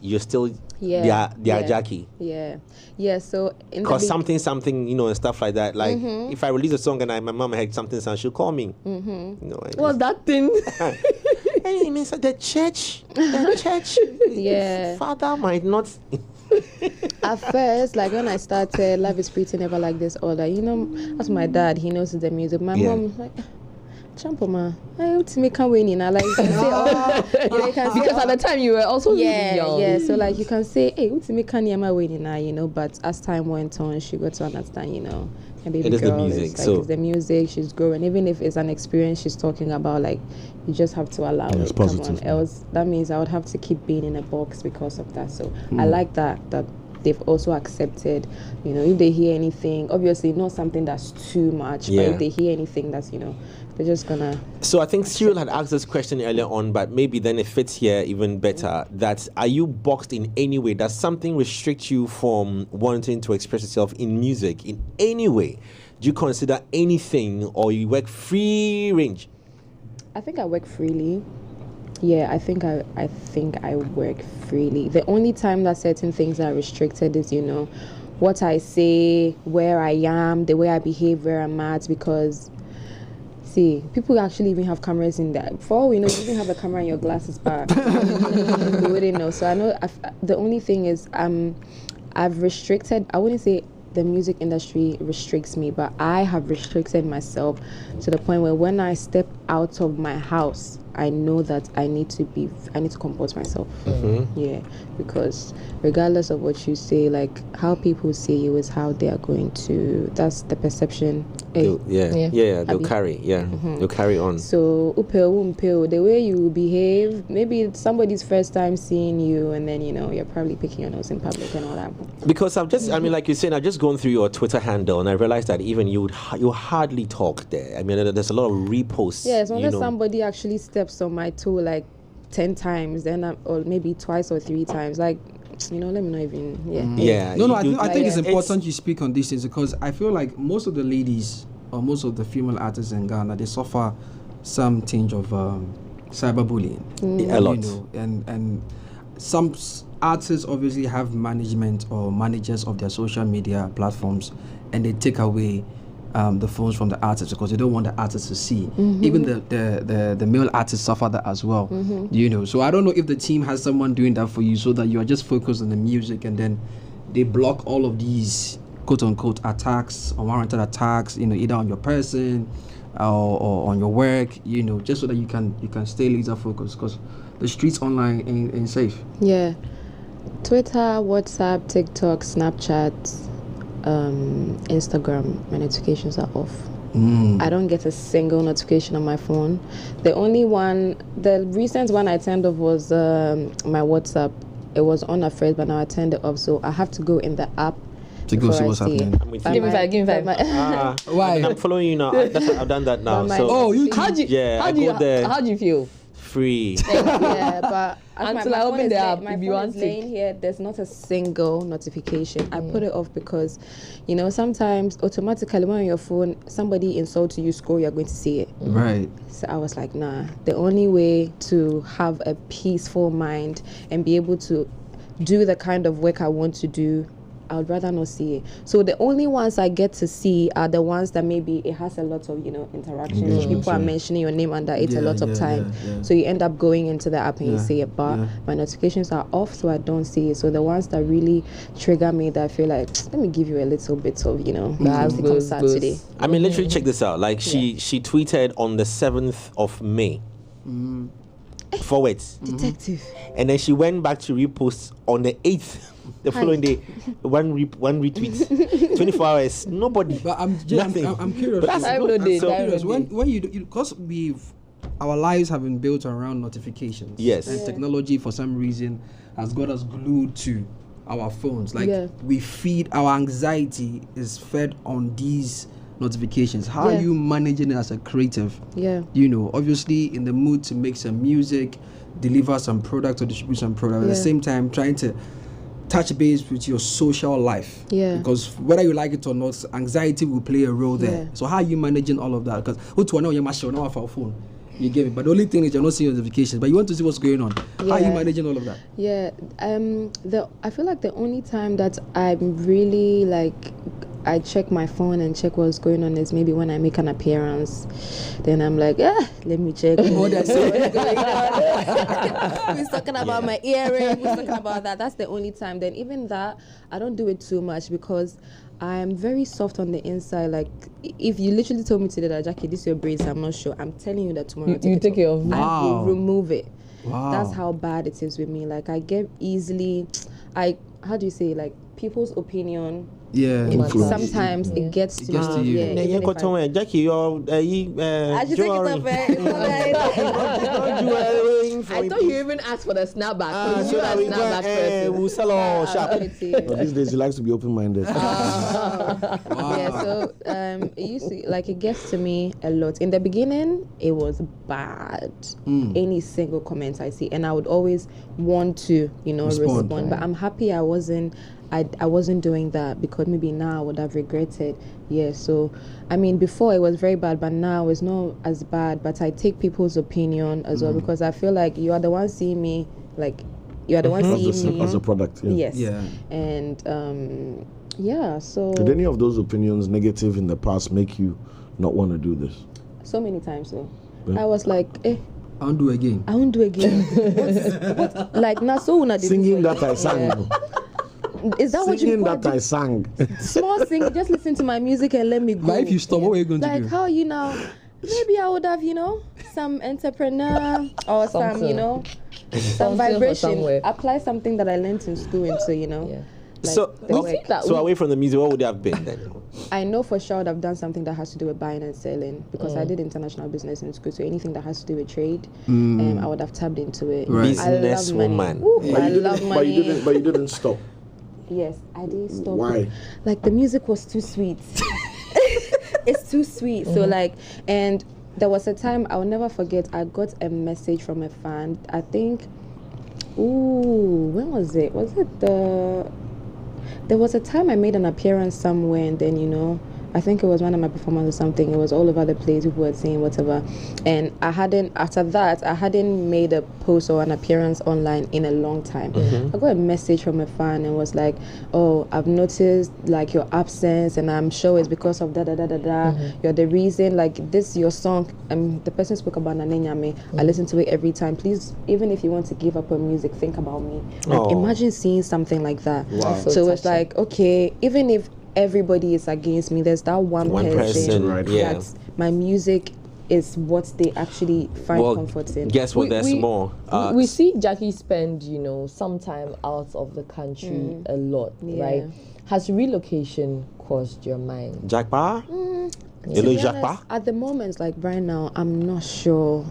you're still they are Gyakie. Yeah. So because something, you know, and stuff like that. Like if I release a song and my mom had something, she'll call me. You know, what's that thing? Hey, Mister, the church. Yeah. Father might not. At first, like when I started, Love Is Pretty, Never Like This, all that, you know, that's my dad. He knows the music. My mom, like, Champoma, I hope to make a winning. I like you can say, you can say, because at the time you were also really young. Yeah. So like you can say, hey, what's make a niyama winning now, you know. But as time went on, she got to understand, you know, my baby it girl is the music. is, like, it's the music. She's growing. Even if it's an experience she's talking about, like you just have to allow it. Positive. Come on, else that means I would have to keep being in a box because of that. So I like that they've also accepted, you know, if they hear anything, obviously not something that's too much, but if they hear anything that's, you know, they're just gonna. So I think Cyril had asked this question earlier on, but maybe then it fits here even better. That are you boxed in any way? Does something restrict you from wanting to express yourself in music in any way? Do you consider anything, or you work free range? I think I work freely. Yeah, I think I work freely. The only time that certain things are restricted is, you know, what I say, where I am, the way I behave, where I'm at, because see, people actually even have cameras in there. For all we know, you even have a camera in your glasses back. We wouldn't know. So I know the only thing is I've restricted, I wouldn't say the music industry restricts me, but I have restricted myself to the point where when I step out of my house, I know that I need to compose myself. Yeah, because regardless of what you say, like how people see you is how they are going to, that's the perception. They'll carry, they'll carry on. So the way you behave, maybe it's somebody's first time seeing you, and then, you know, you're probably picking your nose in public and all that. Because I mean, like you said, I've just gone through your Twitter handle and I realized that even you hardly talk there. I mean, there's a lot of reposts. Yeah, as long as somebody actually steps on my toe like 10 times, then or maybe twice or 3 times, like, you know, let me know even. No, I think it's important you speak on these things, because I feel like most of the ladies or most of the female artists in Ghana, they suffer some tinge of cyberbullying. A lot. You know, and some artists obviously have management or managers of their social media platforms, and they take away the phones from the artists because they don't want the artists to see. Even the male artists suffer that as well. You know, so I don't know if the team has someone doing that for you, so that you are just focused on the music, and then they block all of these quote unquote attacks, unwarranted attacks, you know, either on your person or on your work, you know, just so that you can stay laser focused, because the streets online ain't safe. Yeah, Twitter, WhatsApp, TikTok, Snapchat, Instagram, my notifications are off. I don't get a single notification on my phone. The recent one I turned off was my WhatsApp. It was on at first, but now I turned it off, so I have to go in the app to go see what's happening. Give me five. Why? I'm following you now. I've done that now. So how do you feel? Free. Yeah, but until I open the app, my if you phone want is laying here, there's not a single notification. I put it off because, you know, sometimes automatically when on your phone somebody insults you, scroll, you're going to see it. Right. So I was like, nah. The only way to have a peaceful mind and be able to do the kind of work I want to do, I would rather not see it. So the only ones I get to see are the ones that maybe it has a lot of, you know, interaction. People are mentioning your name under it a lot of time. So you end up going into the app and you see it, but my notifications are off, so I don't see it. So the ones that really trigger me, that I feel like, let me give you a little bit of, you know, that comes out today. I mean, literally check this out. Like she tweeted on the 7th of May. Forwards. Detective. And then she went back to repost on the 8th. The following day, one retweet, 24 hours, nobody. But I'm curious. I'm curious. When you because our lives have been built around notifications. Yes. And technology, for some reason, has got us glued to our phones. Like we feed our anxiety is fed on these notifications. How are you managing it as a creative? You know, obviously in the mood to make some music, deliver some product or distribute some product. At the same time, trying to touch base with your social life, because whether you like it or not, anxiety will play a role there. So how are you managing all of that? Because who know your machine now for phone, you give it, but the only thing is you're not seeing notifications, but you want to see what's going on. How are you managing all of that? I feel like the only time that I'm really like I check my phone and check what's going on is maybe when I make an appearance. Then I'm like, let me check what I say. Who's talking about my earring? Who's talking about that? That's the only time. Then even that, I don't do it too much because I am very soft on the inside. Like, if you literally told me today that, Gyakie, this is your braids, I'm not sure. I'm telling you that tomorrow you take it off. I will remove it. Wow. That's how bad it is with me. Like, I get easily, how do you say, like, people's opinion. Sometimes it gets to you. Gyakie, you're I should take it up. waiting for I me, thought you please. even asked for the snapback. So You are that a we go, snapback person. we'll sell all sharp. But these days he likes to be open-minded. Yeah, so it used to, like, it gets to me a lot. In the beginning, it was bad. Any single comment I see, and I would always want to, respond. But I'm happy I wasn't doing that, because maybe now I would have regretted. Yeah, so I mean, before it was very bad, but now it's not as bad. But I take people's opinion as well, because I feel like you are the one seeing me, like you are the one seeing me as a product. Yeah. Yes. Yeah. And yeah, so Did any of those opinions negative in the past make you not want to do this? so many times. So Yeah. I was like, I won't do again. I won't do again. what? Like now, so una did Singing this, that I sang. Is that what you Singing call that I sang. small sing? Just listen to my music and let me go. But if you stop, what are you going to Like do? how maybe I would have some entrepreneur or some some Something for vibration. somewhere. Apply something that I learned in school into Yeah. like So, the okay, work. that so we- away from the music, what would it have been then? I know for sure I've done something that has to do with buying and selling, because I did international business in school. So anything that has to do with trade, I would have tapped into it. Right. I love money. Businesswoman. Ooh, But I you love didn't, money. but you didn't stop. Yes, I did stop. Why? Like the music was too sweet. It's too sweet. So like, and there was a time I'll never forget. I got a message from a fan. I think, when was it? Was it there was a time I made an appearance somewhere, and then I think it was one of my performances or something. It was all over the place. People were saying whatever. And after that, I hadn't made a post or an appearance online in a long time. I got a message from a fan and was like, oh, I've noticed like your absence, and I'm sure it's because of da-da-da-da-da. You're the reason, like this, your song, the person spoke about Nanenyame. I listen to it every time. Please, even if you want to give up on music, think about me. Like, Oh. imagine seeing something like that. Wow. So it's like, okay, even if everybody is against me, there's that one person right. Yeah. that my music is what they actually find Well, comfort in. guess what? We- There's we- more. We see Gyakie spend, some time out of the country a lot, Yeah. right? Has relocation crossed your mind? Jack Bar? To Hello, be Jack honest, Bar? at the moment, like right now, I'm not sure.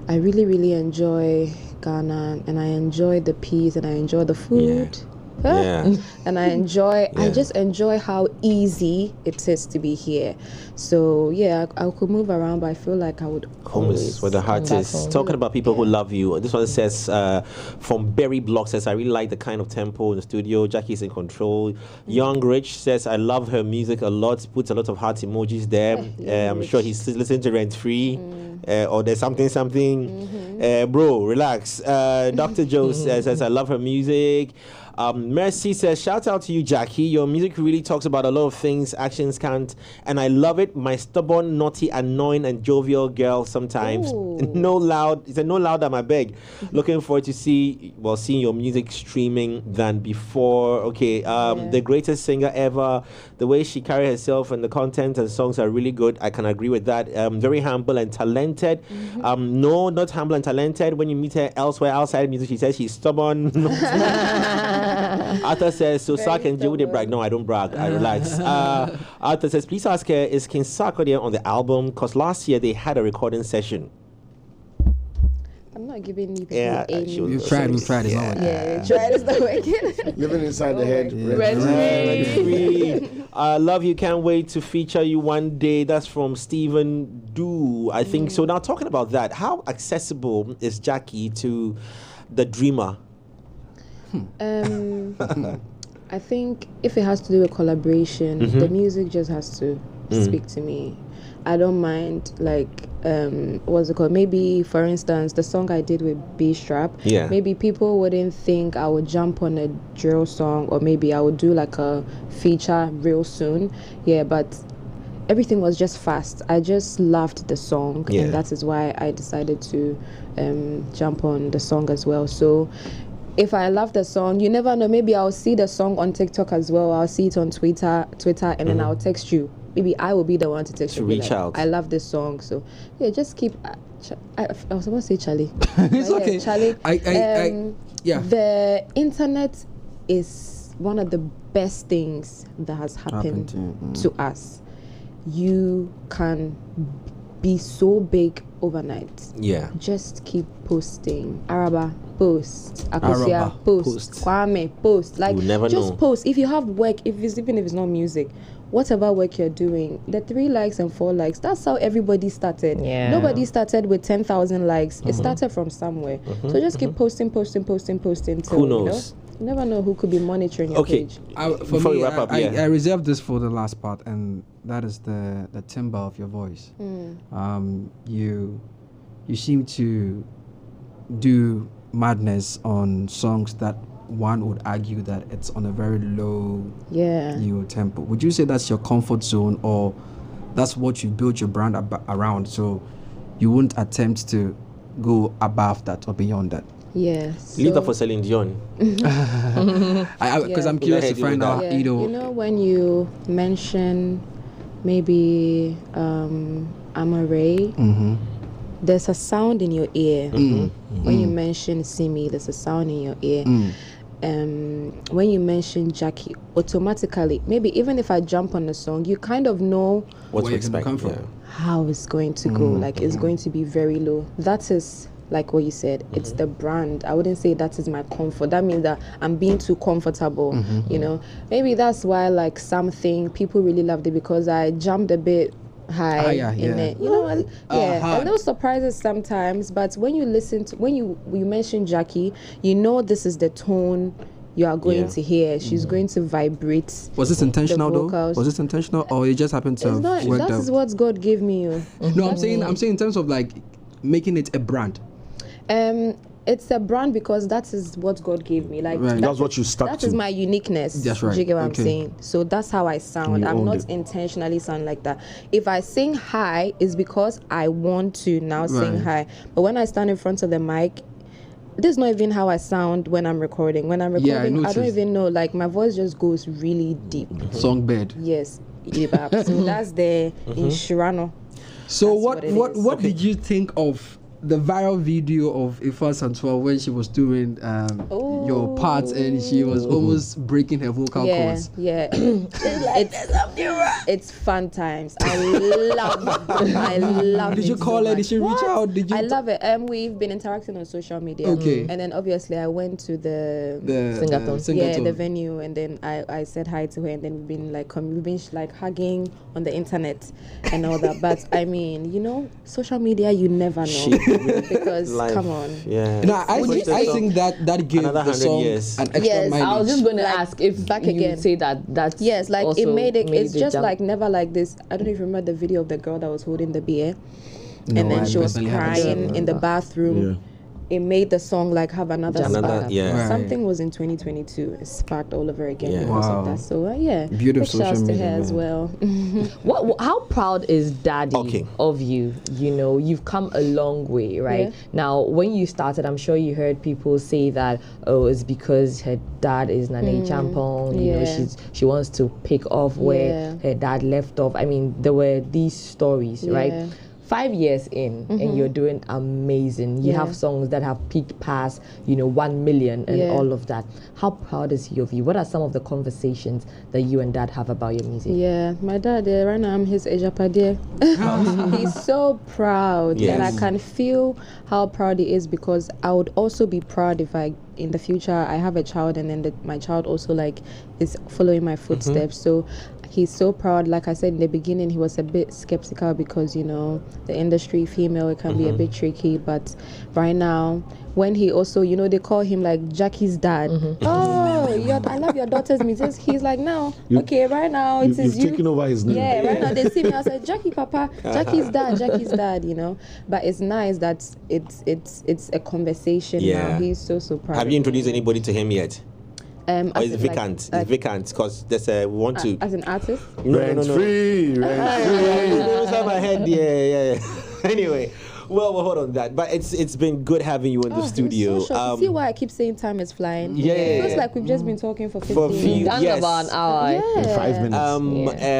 I really, really enjoy Ghana, and I enjoy the peace, and I enjoy the food. Yeah. And I just enjoy how easy it is to be here. So yeah, I could move around, but I feel like I would Home is where the heart back is. home. Talking about people who love you. This one says from Berry Block says, I really like the kind of tempo in the studio. Jackie's in control. Young Rich says, I love her music a lot. Puts a lot of heart emojis there. I'm sure he's listening to Rent Free. Or there's something. Bro, relax. Dr. Joe says, I love her music. Mercy says, shout out to you, Gyakie. Your music really talks about a lot of things actions can't, and I love it. My stubborn, naughty, annoying, and jovial girl sometimes. Ooh. No loud. It's a no loud, I beg. Looking forward to seeing your music streaming than before. Okay, the greatest singer ever. The way she carries herself and the content and songs are really good. I can agree with that. Very humble and talented. No, not humble and talented. When you meet her elsewhere outside music, she says she's stubborn. Arthur says, so Sark and Joe, they brag. No, I don't brag. I relax. Arthur says, please ask her, is King Sark there on the album? Because last year they had a recording session. I'm not giving you people Yeah, any. she was- We've tried. It's not working. Yeah, try to start working. Living inside the head. Free. I love you. Can't wait to feature you one day. That's from Stephen Do. I think so. Now, talking about that, how accessible is Gyakie to the dreamer? I think if it has to do with collaboration, the music just has to speak to me. I don't mind, like, what's it called? Maybe, for instance, the song I did with B-Strap, maybe people wouldn't think I would jump on a drill song, or maybe I would do like a feature real soon. Yeah, but everything was just fast. I just loved the song, and that is why I decided to jump on the song as well. So if I love the song, you never know, maybe I'll see the song on TikTok as well. I'll see it on Twitter, and then I'll text you. Maybe I will be the one to text you. Reach out. I love this song. So yeah, just keep. I was supposed to say Charlie. It's But okay. Charlie. Yeah. The internet is one of the best things that has happened to us. You can be so big overnight. Yeah. Just keep posting. Araba, post. Akosia, Araba, post. Kwame, post. Like, You never just know. post. If you have work, even if it's not music, whatever work you're doing, the 3 likes and 4 likes, that's how everybody started. Yeah. Nobody started with 10,000 likes. It started from somewhere. So just keep posting till, Who knows? You never know who could be monitoring your Okay. page. For Before me, we wrap up, I yeah. reserve this for the last part, and that is the timbre of your voice. You seem to do madness on songs that one would argue that it's on a very low tempo. Would you say that's your comfort zone, or that's what you built your brand around, so you won't attempt to go above that or beyond that? Yes. Leave that for Celine Dion. Because I'm curious to find out, Yeah. You know, when you mention maybe Amare, there's a sound in your ear. When you mention Simi, there's a sound in your ear. When you mention Gyakie, automatically, maybe even if I jump on the song, you kind of know What Where to it's gonna expect. come from. Yeah. how it's going to go. Like, it's going to be very low. That is like what you said. It's the brand. I wouldn't say that is my comfort. That means that I'm being too comfortable. You know, maybe that's why like something people really loved it, because I jumped a bit high in it. You know, a little surprises sometimes. But when you listen to, when you mention Gyakie, you know this is the tone you are going to hear. She's going to vibrate. Was this intentional though? vocals. Was this intentional, or it just happened to It's have not. worked That out? is what God gave me. No, I'm saying in terms of like making it a brand. It's a brand because that is what God gave me. Like Right. That's what you stuck That to. is my uniqueness. That's right. Do you get what Okay. I'm saying? So that's how I sound. You I'm owned not it. intentionally sound like that. If I sing high, it's because I want to now sing Right. high. But when I stand in front of the mic, this is not even how I sound when I'm recording. When I'm recording, I don't noticed. even know. Like, my voice just goes really deep. Songbird. Yes. So that's the Inshirano. So That's what what it is. what did you think of the viral video of Ifa Santua when she was doing your parts and she was almost breaking her vocal cords? Yeah. It's fun times. I love Did it you call so her? Did much. she reach What? out? Did you I love it. We've been interacting on social media. Okay. And then obviously I went to the Singathon. yeah, the venue, and then I said hi to her, and then we've been like hugging on the internet and all that. But I mean, you know, social media, you never know. Because Life. come on. Yeah. No, I Push the song think that gave another the 100 song years. an extra Yes, mileage. I was just going to Like, ask if back you again. would say that's Yes, like it also made it. It's the just jump. like never like this. I don't know if you remember the video of the girl that was holding the beer, No, and then I she was personally haven't crying seen in the bathroom. Yeah. It made the song like have another Jump spark. back. Yeah. Right. Something was in 2022. It sparked all over again Yeah. because Wow. of that. So yeah, Beautiful big shouts social to media, her as man. well. How proud is Daddy Okay. of you? You know, you've come a long way, right? Yeah. Now, when you started, I'm sure you heard people say that, oh, it's because her dad is Nane Champong. You know, Yeah. she wants to pick off where Yeah. her dad left off. I mean, there were these stories, right? Yeah. 5 years in, and you're doing amazing. You Yeah. have songs that have peaked past, 1 million and Yeah. all of that. How proud is he of you? What are some of the conversations that you and Dad have about your music? Yeah, my dad, right now I'm his ejapade. He's so proud, and I Yes. can feel how proud he is, because I would also be proud if in the future I have a child, and then my child also like is following my footsteps. So he's so proud. Like I said in the beginning, he was a bit skeptical because the industry, female, it can be a bit tricky. But right now, when he also, they call him like Jackie's dad. Oh, I love your daughter's music. He's like, no, okay, right now it is You've you. taken over his name. Yeah, right now they see me. I said, Gyakie, Papa, Jackie's dad, But it's nice that it's a conversation Yeah. now. He's so proud. Have of you me. introduced anybody to him yet? Or As is it in, vacant? like- It's vacant because there's a we want to. as an artist? Rent free, rent free. Inside my head, yeah. Anyway, well, we'll hold on that. But it's been good having you in the Oh, studio. I'm so shocked. See why I keep saying time is flying? Yeah. It feels like we've just been talking for 15 For a few- minutes. Done Yes. about an hour. Yeah. In 5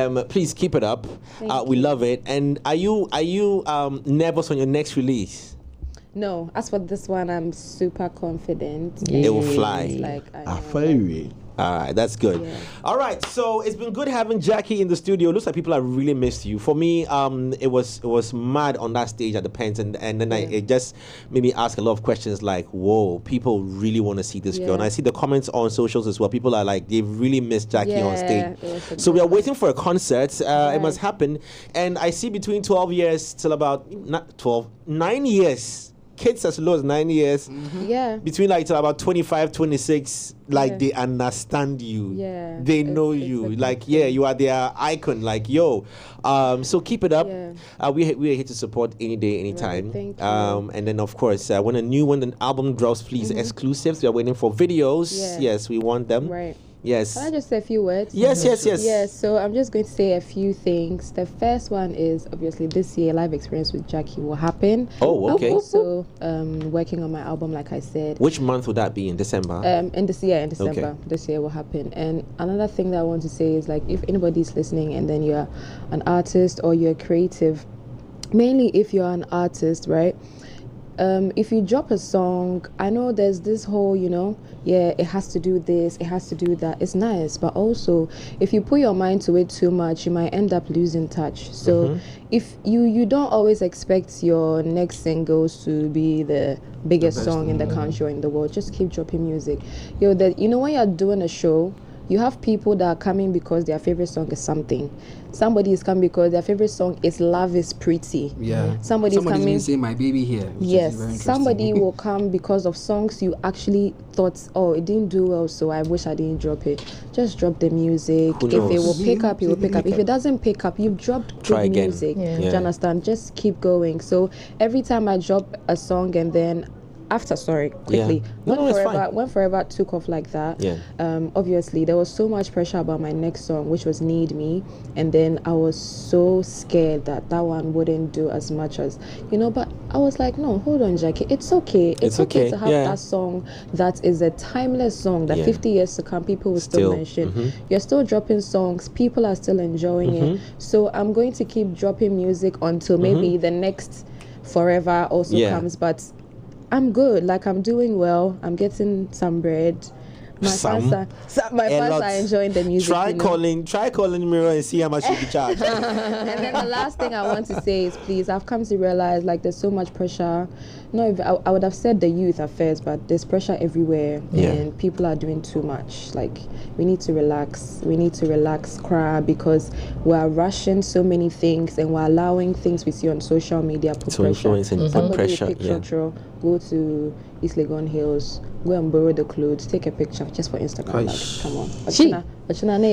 minutes. Please keep it up. Thank We you. love it. And are you nervous on your next release? No, as for this one, I'm super confident. It will fly. Like, I know, Afari. All right, that's good. Yeah. All right, so it's been good having Gyakie in the studio. Looks like people have really missed you. For me, it was mad on that stage at the Pens, and then it just made me ask a lot of questions like, whoa, people really want to see this girl. And I see the comments on socials as well. People are like, they really miss Gyakie on stage. So we are waiting for a concert. It must happen. And I see between 12 years till about 9 years. Kids as low as 9 years. Yeah. Between like till about 25, 26, like they understand you. Yeah. They know you. Like, you are their icon. Like, yo. So keep it up. Yeah. We are here to support any day, anytime. Thank you. And then of course, when an album drops, please exclusives. We are waiting for videos. Yeah. Yes, we want them. Right. Yes. Can I just say a few words? Yes. Yes, so I'm just going to say a few things. The first one is obviously this year live experience with Gyakie will happen. Oh, okay. I'm also working on my album, like I said. Which month would that be? In December? In December. Okay. This year will happen. And another thing that I want to say is, like, if anybody's listening and then you're an artist or you're creative, mainly if you're an artist, right? If you drop a song, I know there's this whole, it has to do this, it has to do that. It's nice, but also if you put your mind to it too much, you might end up losing touch. So if you don't always expect your next singles to be the biggest song in the country or in the world, just keep dropping music. When you're doing a show, you have people that are coming because their favorite song is something. Somebody is coming because their favorite song is Love is Pretty. Yeah. Somebody's coming. Even say My Baby Here. Which Yes. is very interesting. Somebody will come because of songs you actually thought, oh, it didn't do well, so I wish I didn't drop it. Just drop the music. Who If it will knows? pick up, it will pick up. If it doesn't pick up, you've dropped Try good again. music. Yeah. Do you understand? Just keep going. So every time I drop a song and then quickly. No, it's fine. When Forever took off like that, obviously there was so much pressure about my next song, which was Need Me, and then I was so scared that one wouldn't do as much as, but I was like, no, hold on, Gyakie, it's okay. It's okay to have that song that is a timeless song that 50 years to come, people will still mention. You're still dropping songs, people are still enjoying it. So I'm going to keep dropping music until maybe the next Forever also comes, but I'm good. Like, I'm doing well. I'm getting some bread. My fans are enjoying the music. Try calling Mirror and see how much you be charged. And then the last thing I want to say is, please, I've come to realize, like, there's so much pressure. I would have said the youth at first, but there's pressure everywhere, and people are doing too much. Like, we need to relax. We need to relax, cry, because we're rushing so many things, and we're allowing things we see on social media put To pressure. influence and put Somebody pressure. will pick picture, go to East Legon Hills, go and borrow the clothes, take a picture just for Instagram. Like, come on.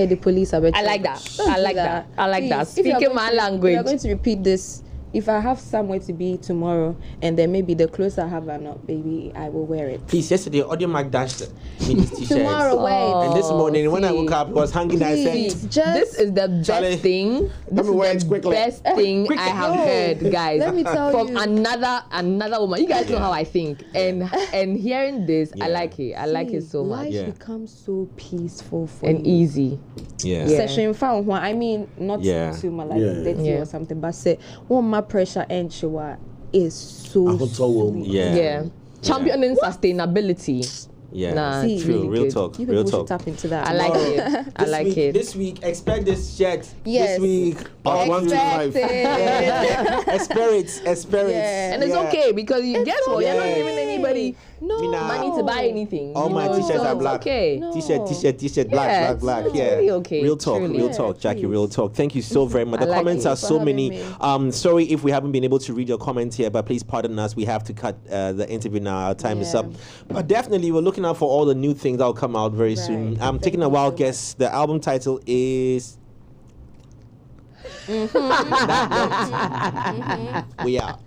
The police are I like that. I like that. I like that. Please, if you're Speaking my language. We are going to repeat this. If I have somewhere to be tomorrow, and then maybe the clothes I have are not, baby, I will wear it. Please, yesterday, Audio Mac dashed me this t-shirt. Tomorrow, wait. And this morning, when I woke up, it was hanging there. I Please, said, just This is the best Charlie, thing. let me wear it quickly. Best thing I have heard, guys. Let me tell from you. another woman. You guys know how I think, and hearing this, I like it. I like it so much. Life becomes so peaceful for And you. easy. Yeah. Session found one. I mean, not too much like dirty or something, but say one my pressure and Chiwa is so sweet. Yeah. Championing sustainability. Yeah. Nah, See, it's True. really Real good. talk. You Real people should talk. tap into that. I like it. I like it. This week, expect this shirt. Yes. This week, Part 1 to 5. Experience. Yeah. And it's okay because you guess what? You're not okay. giving anybody money to buy anything. All you my know, t-shirts so are it's black. Okay. T-shirt, black. it's Yeah. really okay, Real talk, truly. real talk, Gyakie, please. real talk. Thank you so very much. The I like comments it. are so For many. having Sorry if we haven't been able to read your comments here, but please pardon us. We have to cut the interview now. Our time is Yeah. up. But definitely, we're looking out for all the new things that will come out very soon. I'm taking a wild guess. The album title is. That note. We out.